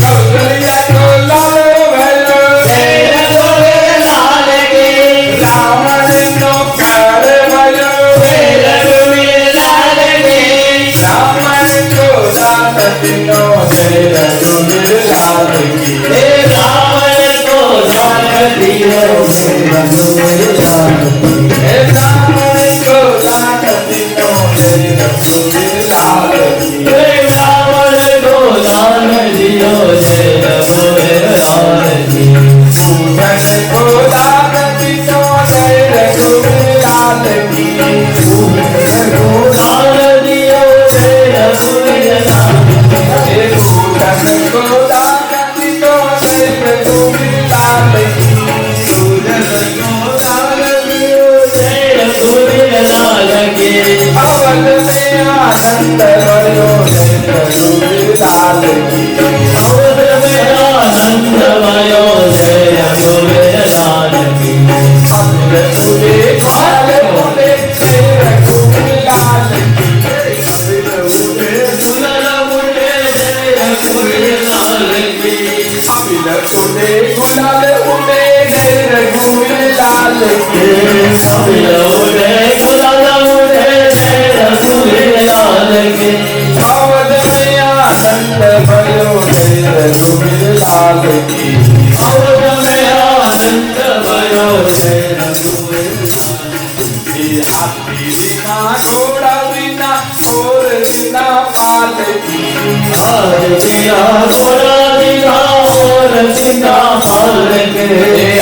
कौशल्या को लाल भयो जय रघुवीर लाल की रावण नो काल भयो जय रघुवीर लाल की रावण को लाल दिनो जय रघुवीर लाल की हे रावण को लाल दिनो जय रघुवीर लाल की हे रावण को लाल दिनो जय रघुवीर लाल की हे रावण को लाल दिनो जय रघुवीर लाल की सूरन को लाल दिनो जय रघुवीर लाल की सूरन को लाल दिनो जय रघुवीर लाल की हे सूरन को लाल दिनो जय रघुवीर लाल की सूरन को लाल दिनो जय रघुवीर लाल की अवध में आनंद भयो जय रघुवीर लाल की अवध में आनंद भयो जय रघुवीर रघुवीरलाल की रघुवीरलाल की अवध में आनंद भयो जय रघुवीरलाल की अवध में आनंद भयो जय रघुवीरलाल की हाथी बिना घोड़ा बिना और बिना पाल की बिना घोड़ा बिना और बिना पाल के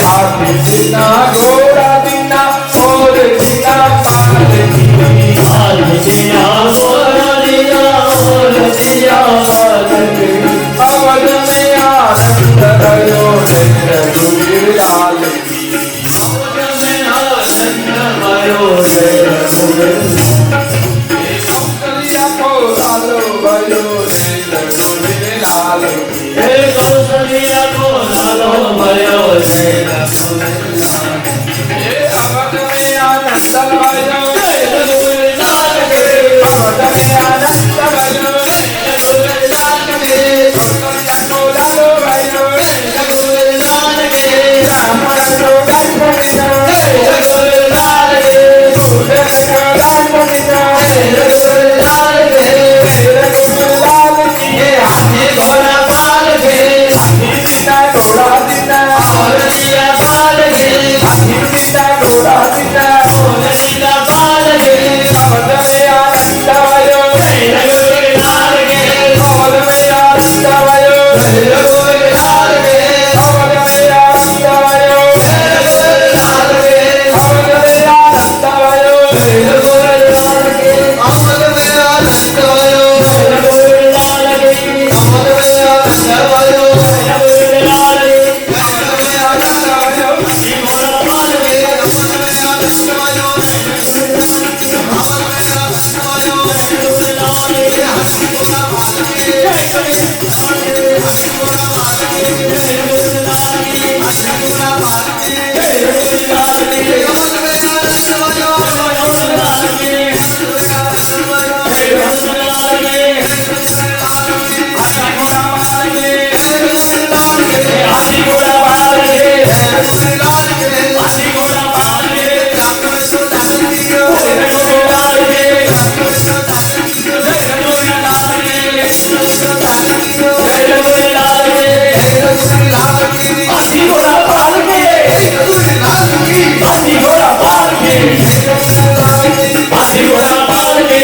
हाथी बिना घोड़ा बिना और बिना पाल की बिना घोड़ा बिना और बिना पाल के अवध में आनंद भयो जय रघुवीरलाल की अवध में आनंद भयो जय रघुवीरलाल कौशल्या को लालो भयो जय रघुवीरलाल की कौशल्या को लालो भयो जय रघुवीरलाल अवध में आनंद भयो जय रघुवीरलाल के अवध में आनंद भयो जय रघुवीरलाल के कौशल्या को लालो भयो जय रघुवीरलाल के राम को गाय जय रघुवीरलाल के सुधे को गाय जय रघुवीरलाल के रघुवीरलाल की हाथी घोड़ा पाल के हाथी बिना घोड़ा बिना और बिना पाल के हाथी बिना घोड़ा बिना और बिना पाल के अवध में आनंद भयो जय रघुवीरलाल के अवध में आनंद भयो जय रघुवीरलाल के अवध में आनंद भयो जय रघुवीरलाल के अवध में आनंद भयो जय रघुवीरलाल के अवध में आनंद भयो जय रघुवीरलाल के अवध में आनंद भयो जय रघुवीरलाल के अवध में आनंद भयो हाथी घोड़ा पाल के अवध में आनंद भयो जय रघुवीरलाल के अवध में आनंद भयो जय रघुवीरलाल के हाथी घोड़ा पाल के जय रघुवीरलाल के हाथी घोड़ा पाल के जय रघुवीरलाल के हाथी घोड़ा पाल के जय रघुवीरलाल के अवध में आनंद भयो जय रघुवीरलाल के अवध में आनंद भयो जय रघुवीरलाल के हाथी घोड़ा पाल के जय रघुवीरलाल के हाथी घोड़ा पाल के जय रघुवीरलाल के हाथी घोड़ा पाल के राम को डाल दियो जय रघुवीरलाल के राम को डाल दियो जय रघुवीरलाल के डाल दियो जय रघुवीरलाल के जय रघुवीरलाल की हाथी घोड़ा पाल के जय रघुवीरलाल की हाथी घोड़ा पाल के जय रघुवीरलाल की हाथी घोड़ा पाल के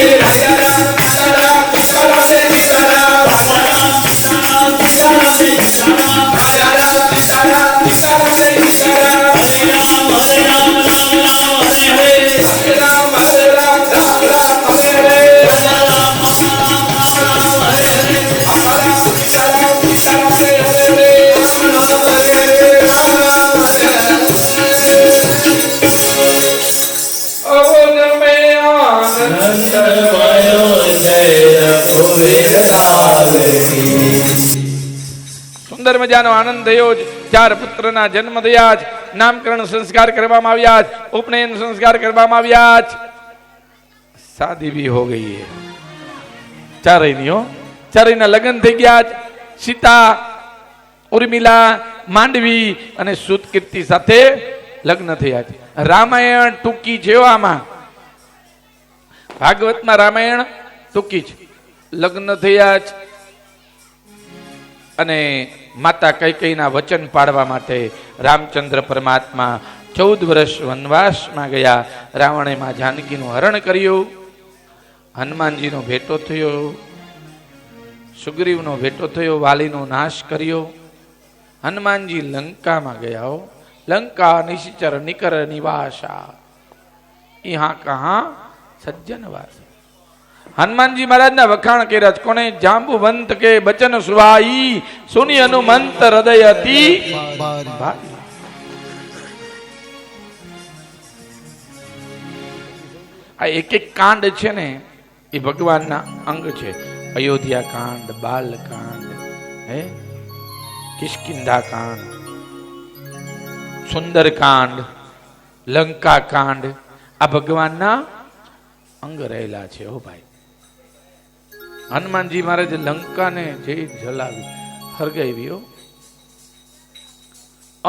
સુંદર મજાનો આનંદ થયો જ. 4 પુત્રના જન્મ થયા જ, નામકરણ સંસ્કાર કરવામાં આવ્યા જ, ઉપનયન સંસ્કાર કરવામાં આવ્યા જ, શાદી भी हो गई है. ચારેયના લગ્ન થઈ ગયા જ. સીતા, ઉર્મિલા, માંડવી અને સુતકીર્તિ સાથે લગ્ન થયા છે. રામાયણ ટૂંકી છે આમાં, ભાગવતમાં રામાયણ ટૂંકી છે. લગ્ન થયા જ અને માતા કૈકેયીના વચન પાડવા માટે રામચંદ્ર પરમાત્મા 14 વર્ષ વનવાસમાં ગયા. રાવણે માં જાનકીનું હરણ કર્યું, હનુમાનજીનો ભેટો થયો, સુગ્રીવનો ભેટો થયો, વાલીનો નાશ કર્યો. હનુમાનજી લંકામાં ગયા. લંકા નિશ્ચર નિકર નિવાસા, યહાં કહા સજ્જન વાસ. હનુમાનજી મહારાજના વખાણ કર્યા. કોને? જાંબુવંત કે બચન સુવાઈ, સુની હનુમંત હૃદય અતિ ભારી. આ એક એક કાંડ છે ને એ ભગવાનના અંગ છે. અયોધ્યા કાંડ, બાલ કાંડ, કિષ્કિંધા કાંડ, સુંદર કાંડ, લંકા કાંડ, આ ભગવાનના અંગ રહેલા છે. હો ભાઈ, હનુમાનજી મહારાજે લંકાને જે જલાવી, હરગાવી.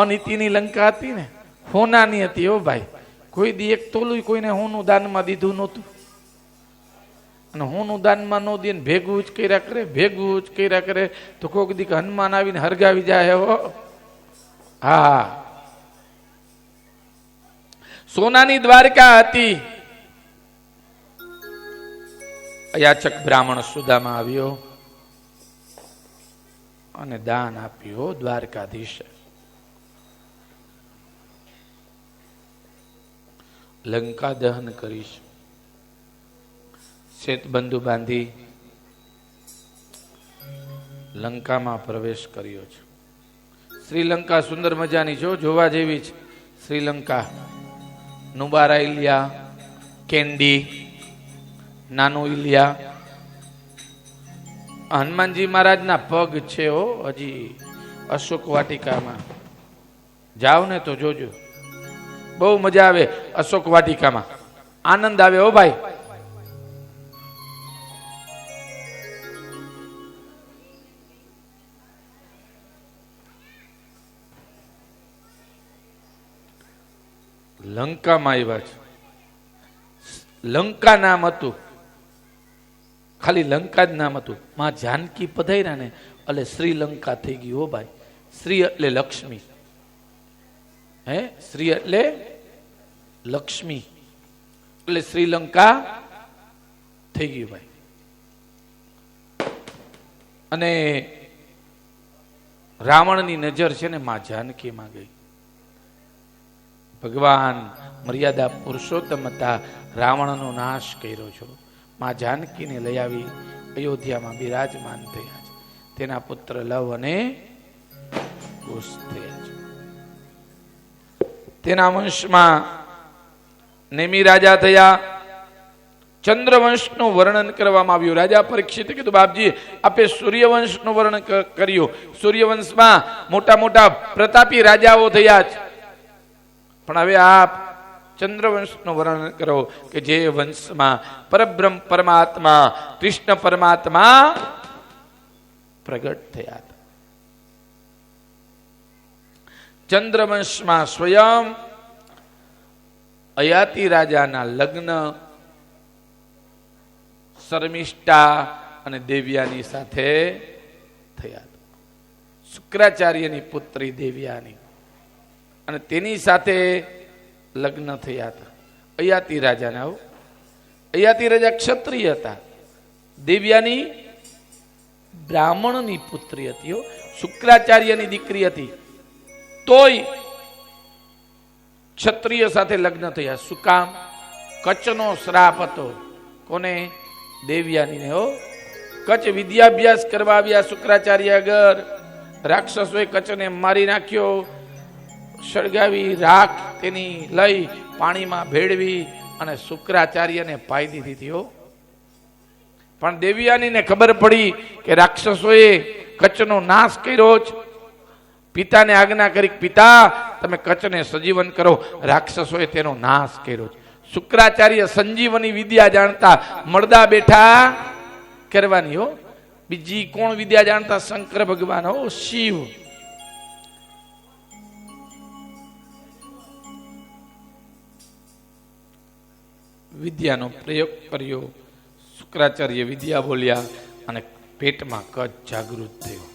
અનીતિની લંકા હતી ને, હોનાની હતી હો ભાઈ. કોઈ દી એક તોલું કોઈને હોનું દાનમાં દીધું નહોતું. અને હોનું દાનમાં ન દે ભેગું જ કર્યા કરે તો કોઈક દી હનુમાન આવીને હરગાવી જાય હો. હા, સોનાની દ્વારકા હતી. યાચક બ્રાહ્મણ સુદામાં આવ્યો અને દાન આપ્યું દ્વારકાધીશ. લંકા દહન કરીશ, શેતબંધુ બાંધી લંકામાં પ્રવેશ કર્યો છે. શ્રીલંકા સુંદર મજાની છો, જોવા જેવી છે. શ્રીલંકા નુબારા ઇલિયા, કેન્ડી, નાનું ઇલિયા. હનુમાનજી મહારાજના પગ છે હો હજી અશોક વાટિકામાં. જાવ ને તો જોજો, બહુ મજા આવે. અશોક વાટિકામાં આનંદ આવે હો ભાઈ. લંકામાં આવ્યા છે. લંકા નામ હતું, ખાલી લંકા જ નામ હતું. માં જાનકી પધાર્યા ને એટલે શ્રીલંકા થઈ ગયું હો ભાઈ. શ્રી એટલે લક્ષ્મી, હે શ્રી એટલે લક્ષ્મી, એટલે શ્રીલંકા થઈ ગયું ભાઈ. અને રાવણની નજર છે ને માં જાનકીમાં ગઈ. ભગવાન મર્યાદા પુરુષોત્તમ હતા, રાવણનો નાશ કર્યો છો. માં જાનકીને લઈ આવી અયોધ્યામાં બિરાજમાન થયા છે. તેના પુત્ર લવ અને કુશ થયા છે. તેના વંશમાં નેમી રાજા થયા. ચંદ્રવંશનું વર્ણન કરવામાં આવ્યું. રાજા પરીક્ષિતે કીધું, બાપજી આપે સૂર્યવંશનું વર્ણન કર્યું. સૂર્યવંશમાં મોટા મોટા પ્રતાપી રાજાઓ થયા છે, પણ હવે આપ ચંદ્રવંશનું વર્ણન કરો કે જે વંશમાં પરબ્રહ્મ પરમાત્મા કૃષ્ણ પરમાત્મા પ્રગટ થયા હતા. ચંદ્રવંશમાં સ્વયં અયાતિ રાજાના લગ્ન શર્મિષ્ઠા અને દેવ્યાની સાથે થયા હતા. શુક્રાચાર્યની પુત્રી દેવ્યાની અને તેની સાથે લગ્ન થયા હતા. અયાતિ રાજાના, અયાતિ રાજા ક્ષત્રિય હતા. દેવ્યાની બ્રાહ્મણની પુત્રી હતી. શુક્રાચાર્યની દીકરી હતી, તોય ક્ષત્રિય સાથે લગ્ન થયા. શું કામ? કચ્છનો શ્રાપ હતો. કોને? દેવ્યાની. હો, કચ્છ વિદ્યાભ્યાસ કરવા આવ્યા શુક્રાચાર્ય આગળ. રાક્ષસોએ કચ્છને મારી નાખ્યો, સળગાવી રાખ તેની લઈ પાણીમાં ભેળવી અને શુક્રાચાર્યને પાઈ દીધી હતી. પણ દેવ્યાનીને ખબર પડી કે રાક્ષસોએ કચ્છનો નાશ કર્યો જ. પિતાને આજ્ઞા કરી, પિતા તમે કચ્છને સજીવન કરો. રાક્ષસોએ તેનો નાશ કર્યો છે. શુક્રાચાર્ય સંજીવની વિદ્યા જાણતા, મળદા બેઠા કરવાની. હો, બીજી કોણ વિદ્યા જાણતા? શંકર ભગવાન, હો શિવ. વિદ્યાનો પ્રયોગ કર્યો. શુક્રાચાર્ય વિદ્યા બોલ્યા અને પેટમાં કચ્છ જાગૃત થયો.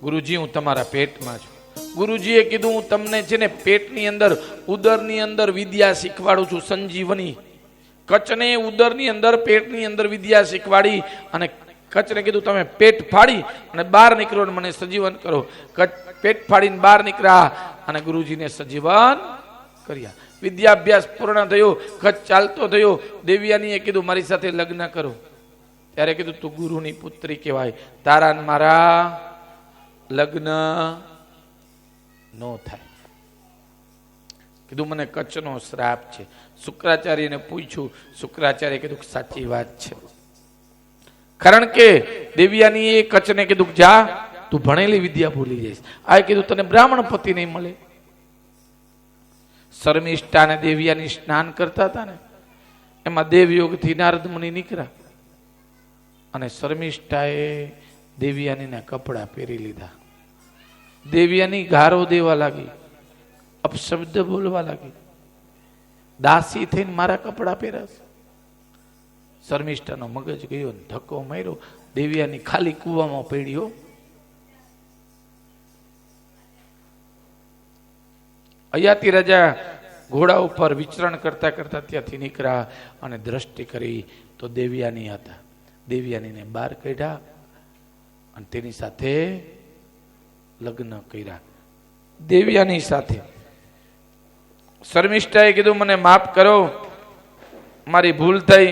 ગુરુજી, હું તમારા પેટમાં છું. ગુરુજીએ કીધું, હું તમને છે ને પેટની અંદર, ઉદરની અંદર વિદ્યા શીખવાડું છું, સંજીવની. કચ્છને ઉદરની અંદર, પેટની અંદર વિદ્યા શીખવાડી અને કચ્છને કીધું તમે પેટ ફાડી અને બહાર નીકળો અને મને સજીવન કરો. કચ્છ પેટ ફાડીને બહાર નીકળ્યા અને ગુરુજીને સજીવન કર્યા. વિદ્યાભ્યાસ પૂર્ણ થયો, કચ્છ ચાલતો થયો. દેવ્યાનીએ કીધું, મારી સાથે લગ્ન કરો. ત્યારે કીધું, તું ગુરુની પુત્રી કહેવાય, તારા મારા લગ્ન નો થાય. કીધું, મને કચ્છનો શ્રાપ છે. શુક્રાચાર્યને પૂછ્યું. શુક્રાચાર્ય કીધું, સાચી વાત છે. કારણ કે દેવ્યાનીએ કચ્છને કીધું, જા તું ભણેલી વિદ્યા ભૂલી જઈશ. આ કીધું, તને બ્રાહ્મણ પતિ નહીં મળે. શર્મિષ્ઠા અને દેવ્યાની સ્નાન કરતા હતા ને, એમાં દેવયોગથી નારદ મુનિ નીકળ્યા અને શર્મિષ્ઠાએ દેવ્યાનીના કપડા પહેરી લીધા. દેવ્યાની ગારો દેવા લાગી. અપશબ્દ બોલવા લાગી. દાસી થઈને મારા કપડા પહેરાશે. શર્મિષ્ઠાનો મગજ ગયો, ધક્કો માર્યો, દેવિયાની ખાલી કૂવામાં પડ્યો. અયાતિ રાજા ઘોડા ઉપર વિચરણ કરતા કરતા ત્યાંથી નીકળ્યા અને દ્રષ્ટિ કરી તો દેવિયાની હતા. દેવિયાનીને બહાર કાઢ્યા અને તેની સાથે લગ્ન કર્યા. દેવિયાની સાથે શર્મિષ્ઠાએ કીધું મને માફ કરો, મારી ભૂલ થઈ.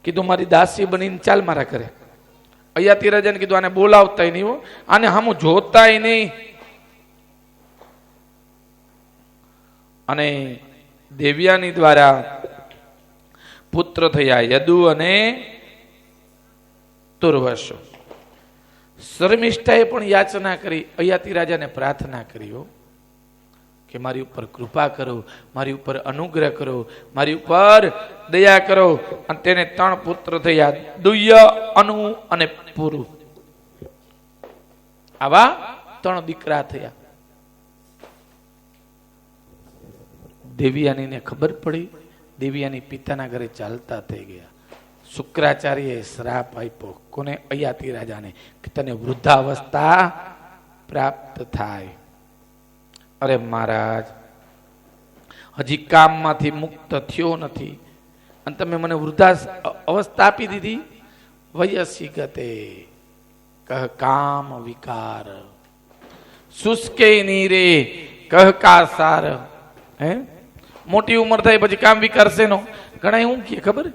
કીધું મારી દાસી બનીને ચાલ મારા ઘરે. અયાતિ રાજાને કીધું આને બોલાવતા નહીં હો, આને હામું જોતાય નહીં. અને દેવ્યાની દ્વારા પુત્ર થયા યદુ અને તુર્વશો. શર્મિષ્ઠાએ પણ યાચના કરી, અયાતિ રાજાને પ્રાર્થના કરી કે મારી ઉપર કૃપા કરો, મારી ઉપર અનુગ્રહ કરો, મારી ઉપર દયા કરો. અને તેને 3 પુત્ર થયા, દુય્ય, અનુ અને પુરુ. આવા 3 દીકરા થયા. દેવિયાનીને ખબર પડી. દેવિયાની પિતાના ઘરે ચાલતા થઈ ગયા. શુક્રાચાર્યએ શ્રાપ આપ્યો. કોને? અયાતિ રાજાને, કે તને વૃદ્ધાવસ્થા પ્રાપ્ત થાય. અરે મહારાજ, હજી કામમાંથી મુક્ત થયો નથી અને તમે મને વૃદ્ધા અવસ્થા આપી દીધી. વયસી ગતે કહ કામ વિકાર, શુષ્કે નીરે કહ કાસાર. હે, મોટી ઉંમર થાય પછી કામ વિકાર શેનો? ઘણા શું કે ખબર,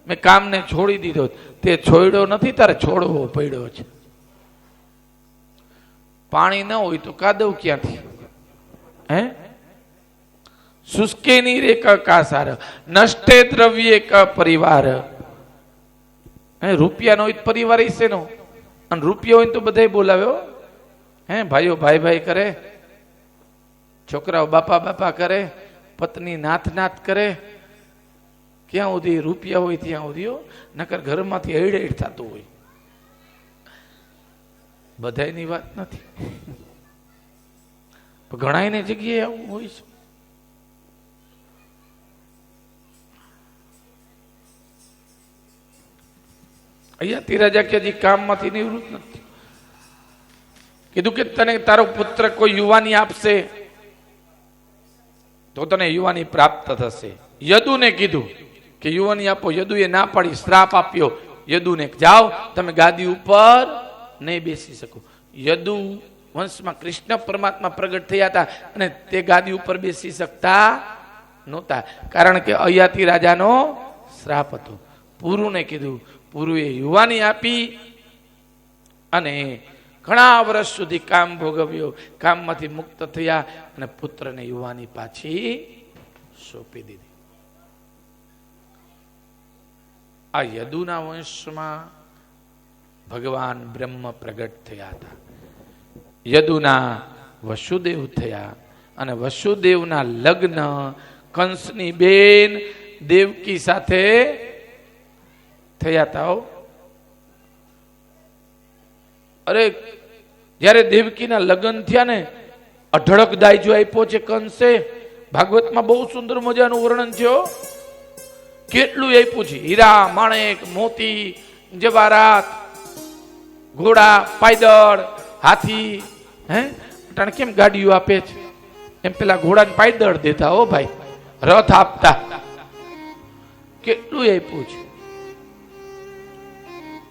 મેં કામને છોડી દીધો. તે છોડ્યો નથી, તારે છોડવો પડ્યો છે. પાણી ન હોય તો કાદવ ક્યાંથી? હે, શુષ્કે નીરે ક કાસાર, નષ્ટે દ્રવ્યે ક પરિવાર. હે, રૂપિયા નો હોય પરિવાર શેનો? અને રૂપિયા હોય તો બધા બોલાવ્યો. હે, ભાઈઓ ભાઈ ભાઈ કરે, છોકરાઓ બાપા બાપા કરે, પત્ની નાથ નાથ કરે. ક્યાં સુધી રૂપિયા હોય ત્યાં સુધી. નકર ઘરમાંથી હેડ હેડ થતું હોય. બધાની વાત નથી, ઘણાની જગ્યાએ આવું હોય છે. અયાતિ રાજા કે હજી કામમાંથી નિવૃત્ત નથી. કીધું કે તને તારો પુત્ર કોઈ યુવાની આપશે તો તને યુવાની પ્રાપ્ત થશે. યદુને કીધું કે યુવાની આપો. યદુએ ના પાડી, શ્રાપ આપ્યો યદુને, જાઓ તમે ગાદી ઉપર નહીં બેસી શકો. યદુ વંશમાં કૃષ્ણ પરમાત્મા પ્રગટ થયા હતા અને તે ગાદી ઉપર બેસી શકતા નહોતા, કારણ કે અયાતિ રાજાનો શ્રાપ હતો. પુરુને કીધું, પુરુએ યુવાની આપી અને ઘણા વર્ષ સુધી કામ ભોગવ્યો. કામમાંથી મુક્ત થયા અને પુત્રને યુવાની પાછી સોંપી દીધી. આ યદુના વંશમાં ભગવાન બ્રહ્મ પ્રગટ થયા હતા. યદુના વસુદેવ થયા અને વસુદેવના લગ્ન કંસની બેન દેવકી સાથે થયા હતા. અરે જ્યારે દેવકીના લગ્ન થયા ને, અઢળક દાયજો આપ્યો છે કંસે. ભાગવતમાં બહુ સુંદર મજાનું વર્ણન છે. કેટલું આપ્યું છે, હીરા માણેક મોતી જવારાત, ઘોડા પાયદળ હાથી. હે, અટાણે કેમ ગાડીઓ આપે છે એમ પેલા ઘોડાને પાયદળ દેતા. હો ભાઈ, રથ આપતા. કેટલું આપ્યું છે.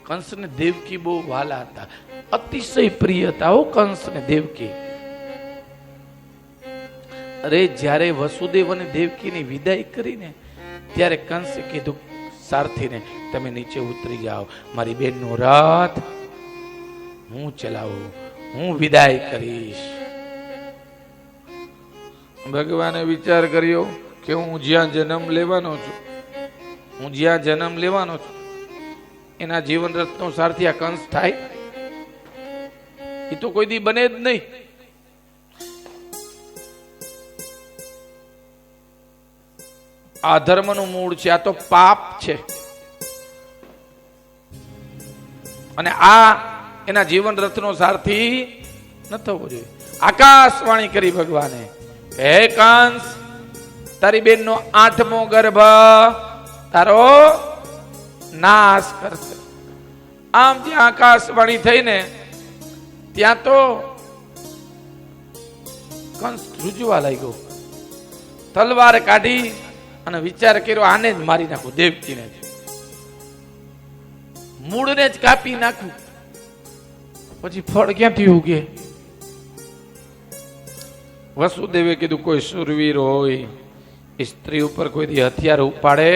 કંસને દેવકી બહુ વાલા હતા, અતિશય પ્રિય હતા. હો કંસને દેવકી. અરે જ્યારે વસુદેવ અને દેવકીની વિદાય કરીને ત્યારે કંસે કીધું સારથીને, તમે નીચે ઉતરી જાઓ, મારી બેનનો રથ હું ચલાવું, હું વિદાય કરીશ. ભગવાને વિચાર કર્યો કે હું જ્યાં જન્મ લેવાનો છું, એના જીવન રથનો સારથી આ કંસ થાય? એ તો કોઈ દી બને જ નહીં. આ ધર્મનું મૂળ છે, આ તો પાપ છે. અને આ એના જીવન રથનો સારથી ન થવો જોઈએ. આકાશવાણી કરી ભગવાને હે કંસ, તારી બેન નો 8મો ગર્ભ તારો નાશ કરશે. આમ જ્યાં આકાશવાણી થઈને ત્યાં તો કંસ ધ્રુજવા લાગ્યો. તલવાર કાઢી અને વિચાર કર્યો, આને જ મારી નાખું, દેવકીને જ, મૂળને જ કાપી નાખું, પછી ફળ ક્યાંથી ઉગે? વસુદેવે કીધું, કોઈ સુરવીર હોય એ સ્ત્રી ઉપર કોઈ હથિયાર ઉપાડે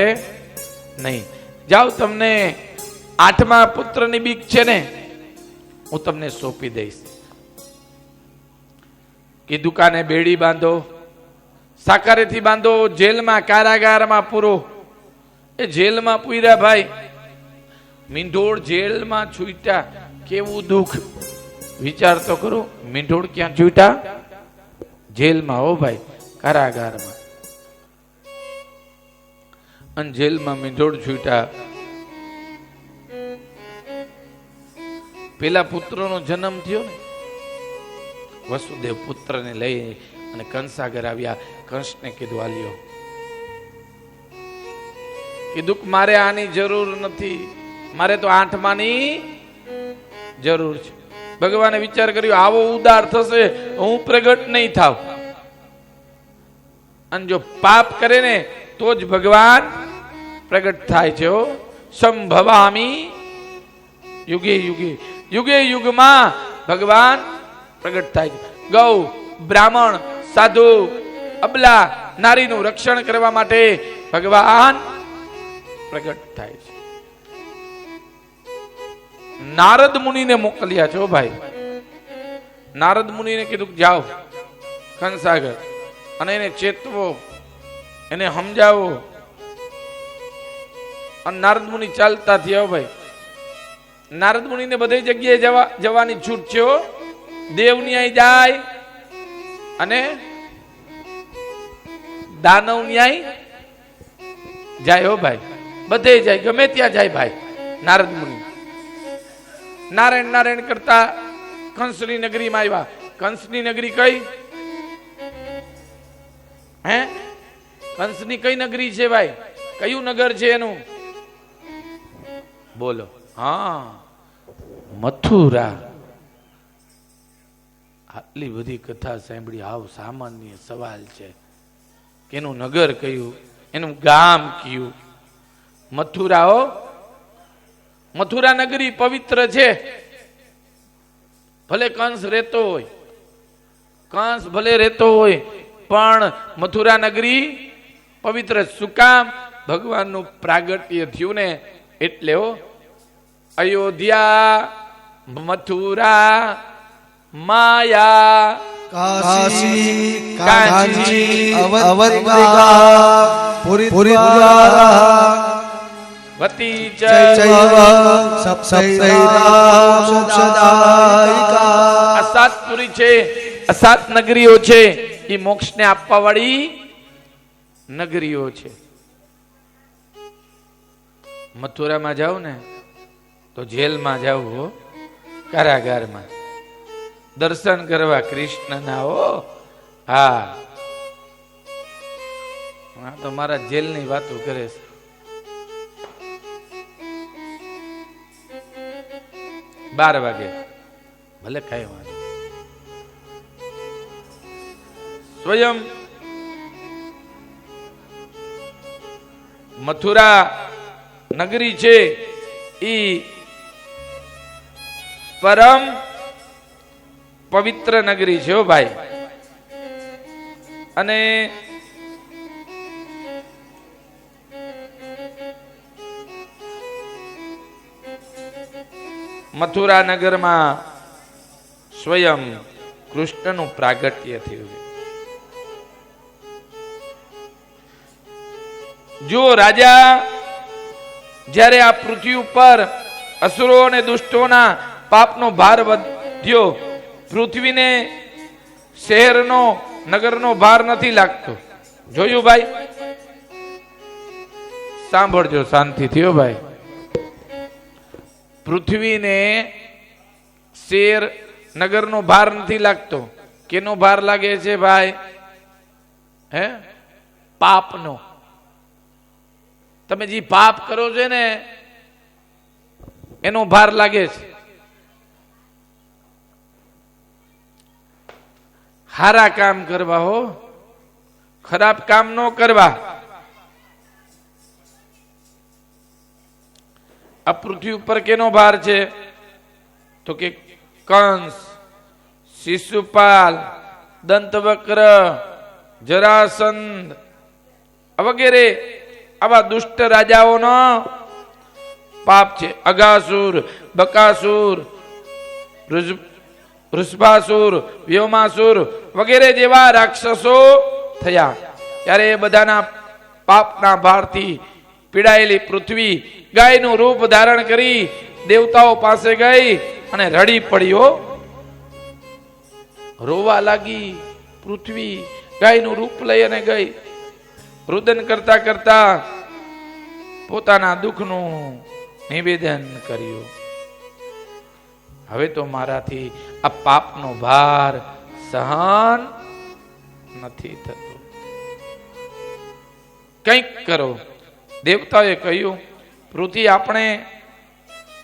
નહીં. જાઓ, તમને 8મા પુત્રની બીક છે ને, હું તમને સોંપી દઈશ. કીધું, કાને બેડી બાંધો, સાકારેથી બાંધો, જેલમાં કારાગારમાં પૂરો. એ જેલમાં પૂર્યા ભાઈ. મીંઢોળ જેલમાં છૂટ્યા, કેવું દુઃખ વિચાર તો કરો. મીંઢોળ ક્યાં છૂટ્યા? જેલમાં. હો ભાઈ, કારાગારમાં. અને જેલમાં મીંઢોળ છૂટ્યા. પેલા પુત્રનો જન્મ થયો ને, વસુદેવ પુત્રને લઈ અને કંસાગર આવ્યા. કંસને કીધું, આલ્યો. કીધું કે મારે આની જરૂર નથી, મારે તો 8માની જરૂર છે. ભગવાને વિચાર કર્યો, આવો ઉદાર થશે હું પ્રગટ નહીં થાવ. અને જો પાપ કરે ને તો જ ભગવાન પ્રગટ થાય છે. સંભવામી યુગે યુગે, યુગે યુગમાં ભગવાન પ્રગટ થાય છે. ગૌ, બ્રાહ્મણ, સાધુ, અબલા, નારીનું રક્ષણ કરવા માટે ભગવાન પ્રગટ થાય છે. નારદ મુનિને મોકલ્યા છો ભાઈ. નારદ મુનિને કીધું, જાઓ કંસાગર અને એને ચેતવો, એને સમજાવો. અને નારદ મુનિ ચાલતા થયા ભાઈ. નારદ મુનિને બધી જગ્યાએ જવાની છૂટ છે. દેવ ન્યાય જાય અને દાનવ ન્યાય જાય. હો ભાઈ, બધે જાય, ગમે ત્યાં જાય ભાઈ. નારદ મુનિ નારાયણ નારાયણ કરતા કંસની નગરીમાં આવ્યા. કંસની નગરી કઈ? હે, કંસની કઈ નગરી છે ભાઈ? કયું નગર છે એનું? બોલો. હા, મથુરા. આટલી બધી કથા સાંભળી, આવ સામાન્ય સવાલ છે કે એનું નગર કયું, એનું ગામ કયું? મથુરા. હો, મથુરા નગરી પવિત્ર છે. ભલે કંસ રહેતો હોય, કંસ ભલે રહેતો હોય, પણ મથુરા નગરી પવિત્ર. શું કામ? ભગવાનનું પ્રાગટ્ય થયું ને એટલે. હો, અયોધ્યા, મથુરા, માયા, કાશી, કાંચી, અવંતિકા, પુરી, વતી ચૈવ સપ્તૈરા મોક્ષદાયિકા. આ 7 પુરી છે, આ 7 નગરીઓ છે. એ મોક્ષને આપવા વાળી નગરીઓ છે. મથુરામાં જાવ ને તો જેલમાં જાવ, હો, કારાગારમાં. દર્શન કરવા કૃષ્ણના. હો, હા, તો મારા જેલની વાતો કરે છે. બાર વાગે ભલે કઈ વાત. સ્વયં મથુરા નગરી છે ઈ પરમ પવિત્ર નગરી છે. હો ભાઈ. અને મથુરા નગરમાં સ્વયં કૃષ્ણનું પ્રાગટ્ય થયું છે. જો રાજા જ્યારે આ પૃથ્વી ઉપર અસુરો અને દુષ્ટોના પાપનો ભાર વધ્યો, પૃથ્વીને શહેરનો નગરનો ભાર નથી લાગતો. જોયું ભાઈ? સાંભળજો શાંતિથી. હો ભાઈ, પૃથ્વીને શેર નગરનો ભાર નથી લાગતો. કેનો ભાર લાગે છે ભાઈ? હે પાપનો. તમે જે પાપ કરો છો ને એનો ભાર લાગે છે. સારા કામ કરવા હો, ખરાબ કામ ન કરવા. આ પૃથ્વી ઉપર કેનો ભાર છે? તો કે કંસ, શિશુપાલ, દંતવક્ર, જરાસંધ વગેરે આવા દુષ્ટ રાજાઓનો પાપ છે. અગાસુર, બકાસુર, વૃષભાસુર, વ્યોમાસુર વગેરે જેવા રાક્ષસો થયા. ત્યારે એ બધાના પાપના ભારથી પીડાયેલી પૃથ્વી ગાયનું રૂપ ધારણ કરી દેવતાઓ પાસે ગઈ અને રડી પડ્યો, રોવા લાગી. પૃથ્વી ગાયનું રૂપ લઈ અને ગઈ, રુદન કરતા કરતા પોતાના દુઃખનું નિવેદન કર્યું. હવે તો મારાથી આ પાપનો ભાર સહન નથી થતો, કંઈક કરો. દેવતાએ કહ્યું, પૃથ્વી આપણે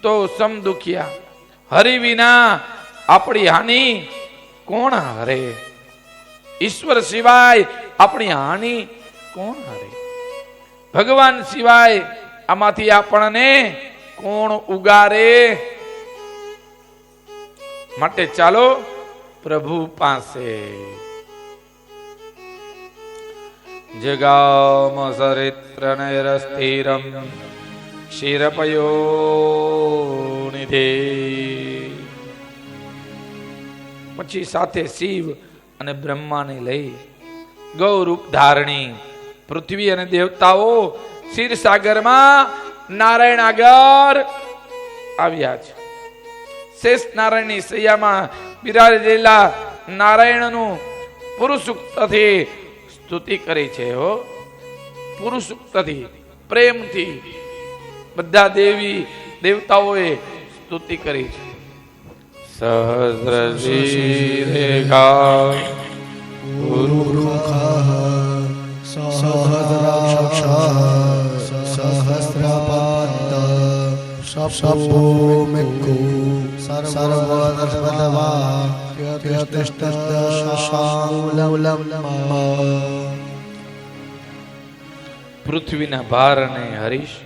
તો સમ દુખિયા, હરિ વિના આપણી હાનિ કોણ હરે? ઈશ્વર સિવાય આપણી હાનિ કોણ હરે? ભગવાન સિવાય આમાંથી આપણને કોણ ઉગારે? માટે ચાલો પ્રભુ પાસે. જગામ સરિત્ર નૈરસ્થિરમ ક્ષીરપયો નિધે. પછી સાથે શિવ અને બ્રહ્માને લઈ ગૌરૂપ ધારણી પૃથ્વી અને દેવતાઓ ક્ષીરસાગરમાં નારાયણ આગળ આવ્યા છે. શેષ નારાયણની સૈયામાં બિરાજેલા નારાયણનું પુરુષુક્તથી સ્તુતિ કરી છે. હો, પુરુષુક્તથી, પ્રેમથી બધા દેવી દેવતાઓએ સ્તુતિ કરી છે. સહસ્ર શીરેખા સહસ્રપાદ શપોમિકુ પૃથ્વીના ભારને હરીશ,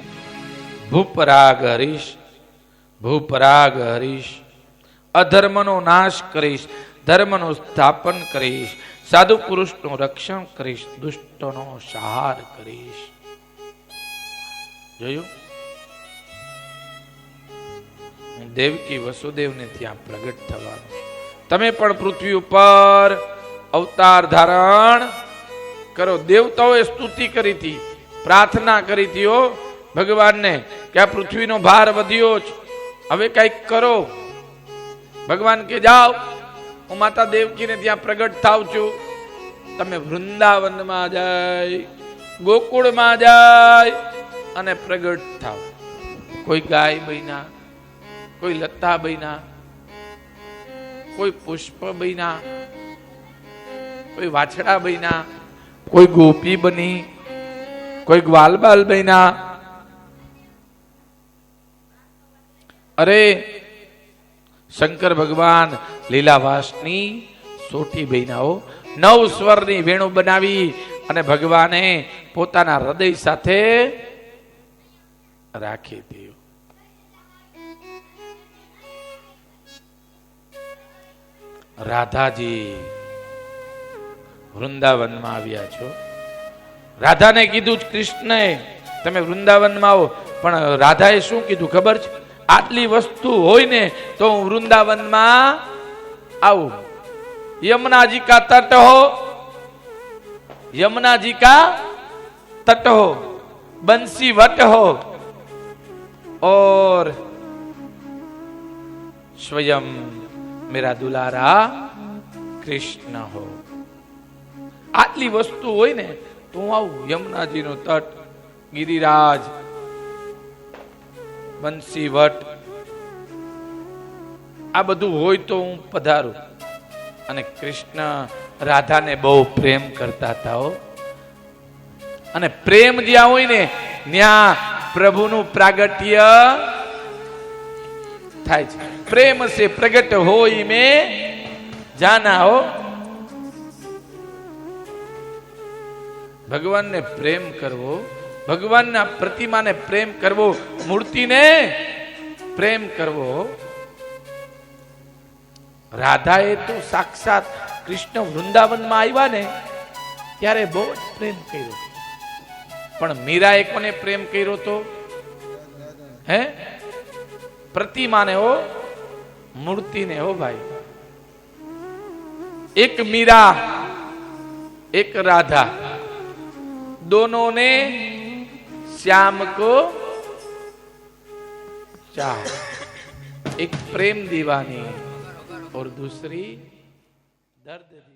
ભૂપરાગ હરીશ, ભૂપરાગ હરીશ. અધર્મનો નાશ કરીશ, ધર્મનું સ્થાપન કરીશ, સાધુ પુરુષનું રક્ષણ કરીશ, દુષ્ટનો સંહાર કરીશ. જોયું? દેવકી વસુદેવને ત્યાં પ્રગટ થવાનું. તમે પણ પૃથ્વી ઉપર અવતાર ધારણ કરો. દેવતાઓએ સ્તુતિ કરી હતી, પ્રાર્થના કરી હતી હો ભગવાનને કે આ પૃથ્વીનો ભાર વધ્યો છે, હવે કંઈક કરો. ભગવાન કે જાઓ, હું માતા દેવકીને ત્યાં પ્રગટ થાવ છું. તમે વૃંદાવનમાં જાય, ગોકુળમાં જાય અને પ્રગટ થાવ. કોઈ ગાય બન્યા, કોઈ લતા બન્યા, કોઈ પુષ્પ બન્યા, કોઈ વાછડા બન્યા, કોઈ ગોપી બની, કોઈ ગ્વાલબાલ બન્યા. અરે શંકર ભગવાન લીલાવાસની સોટી બહેનાઓ 9 સ્વરની વેણુ બનાવી અને ભગવાને પોતાના હૃદય સાથે રાખી દીધું. રાધાજી વૃંદાવનમાં આવ્યા છો. રાધાને કીધું કૃષ્ણએ તમે વૃંદાવનમાં આવો, પણ રાધાએ શું કીધું ખબર છે? આટલી વસ્તુ હોય ને તો હું વૃંદાવનમાં આવું. यमुना जी का तट हो, यमुना जी का तट हो, बंसी वट हो और स्वयं मेरा दुलारा कृष्ण हो. आटली वस्तु હોય ને તો હું આવું. યમુનાજી નો તટ, ગિરિરાજ, બંસી વટ, આ બધું હોય તો હું પધારું. અને કૃષ્ણ રાધાને બહુ પ્રેમ કરતા હતા. અને પ્રેમ જ્યાં હોય ને ત્યાં પ્રભુનું પ્રાગટ્ય થાય છે. પ્રેમ સે પ્રગટ હોય મેં જાના હો. ભગવાનને પ્રેમ કરવો, ભગવાનના પ્રતિમાને પ્રેમ કરવો, મૂર્તિને પ્રેમ કરવો. રાધાએ તો સાક્ષાત કૃષ્ણ વૃંદાવનમાં આવ્યા ને ત્યારે બહુ જ પ્રેમ કર્યો, પણ મીરાએ કોને પ્રેમ કર્યો તો? હે? પ્રતિમાને હો, મૂર્તિને હો ભાઈ. એક मीरा एक राधा, दोनों ने श्याम को चाहा. एक प्रेम दीवानी और दूसरी दर्द दीवानी.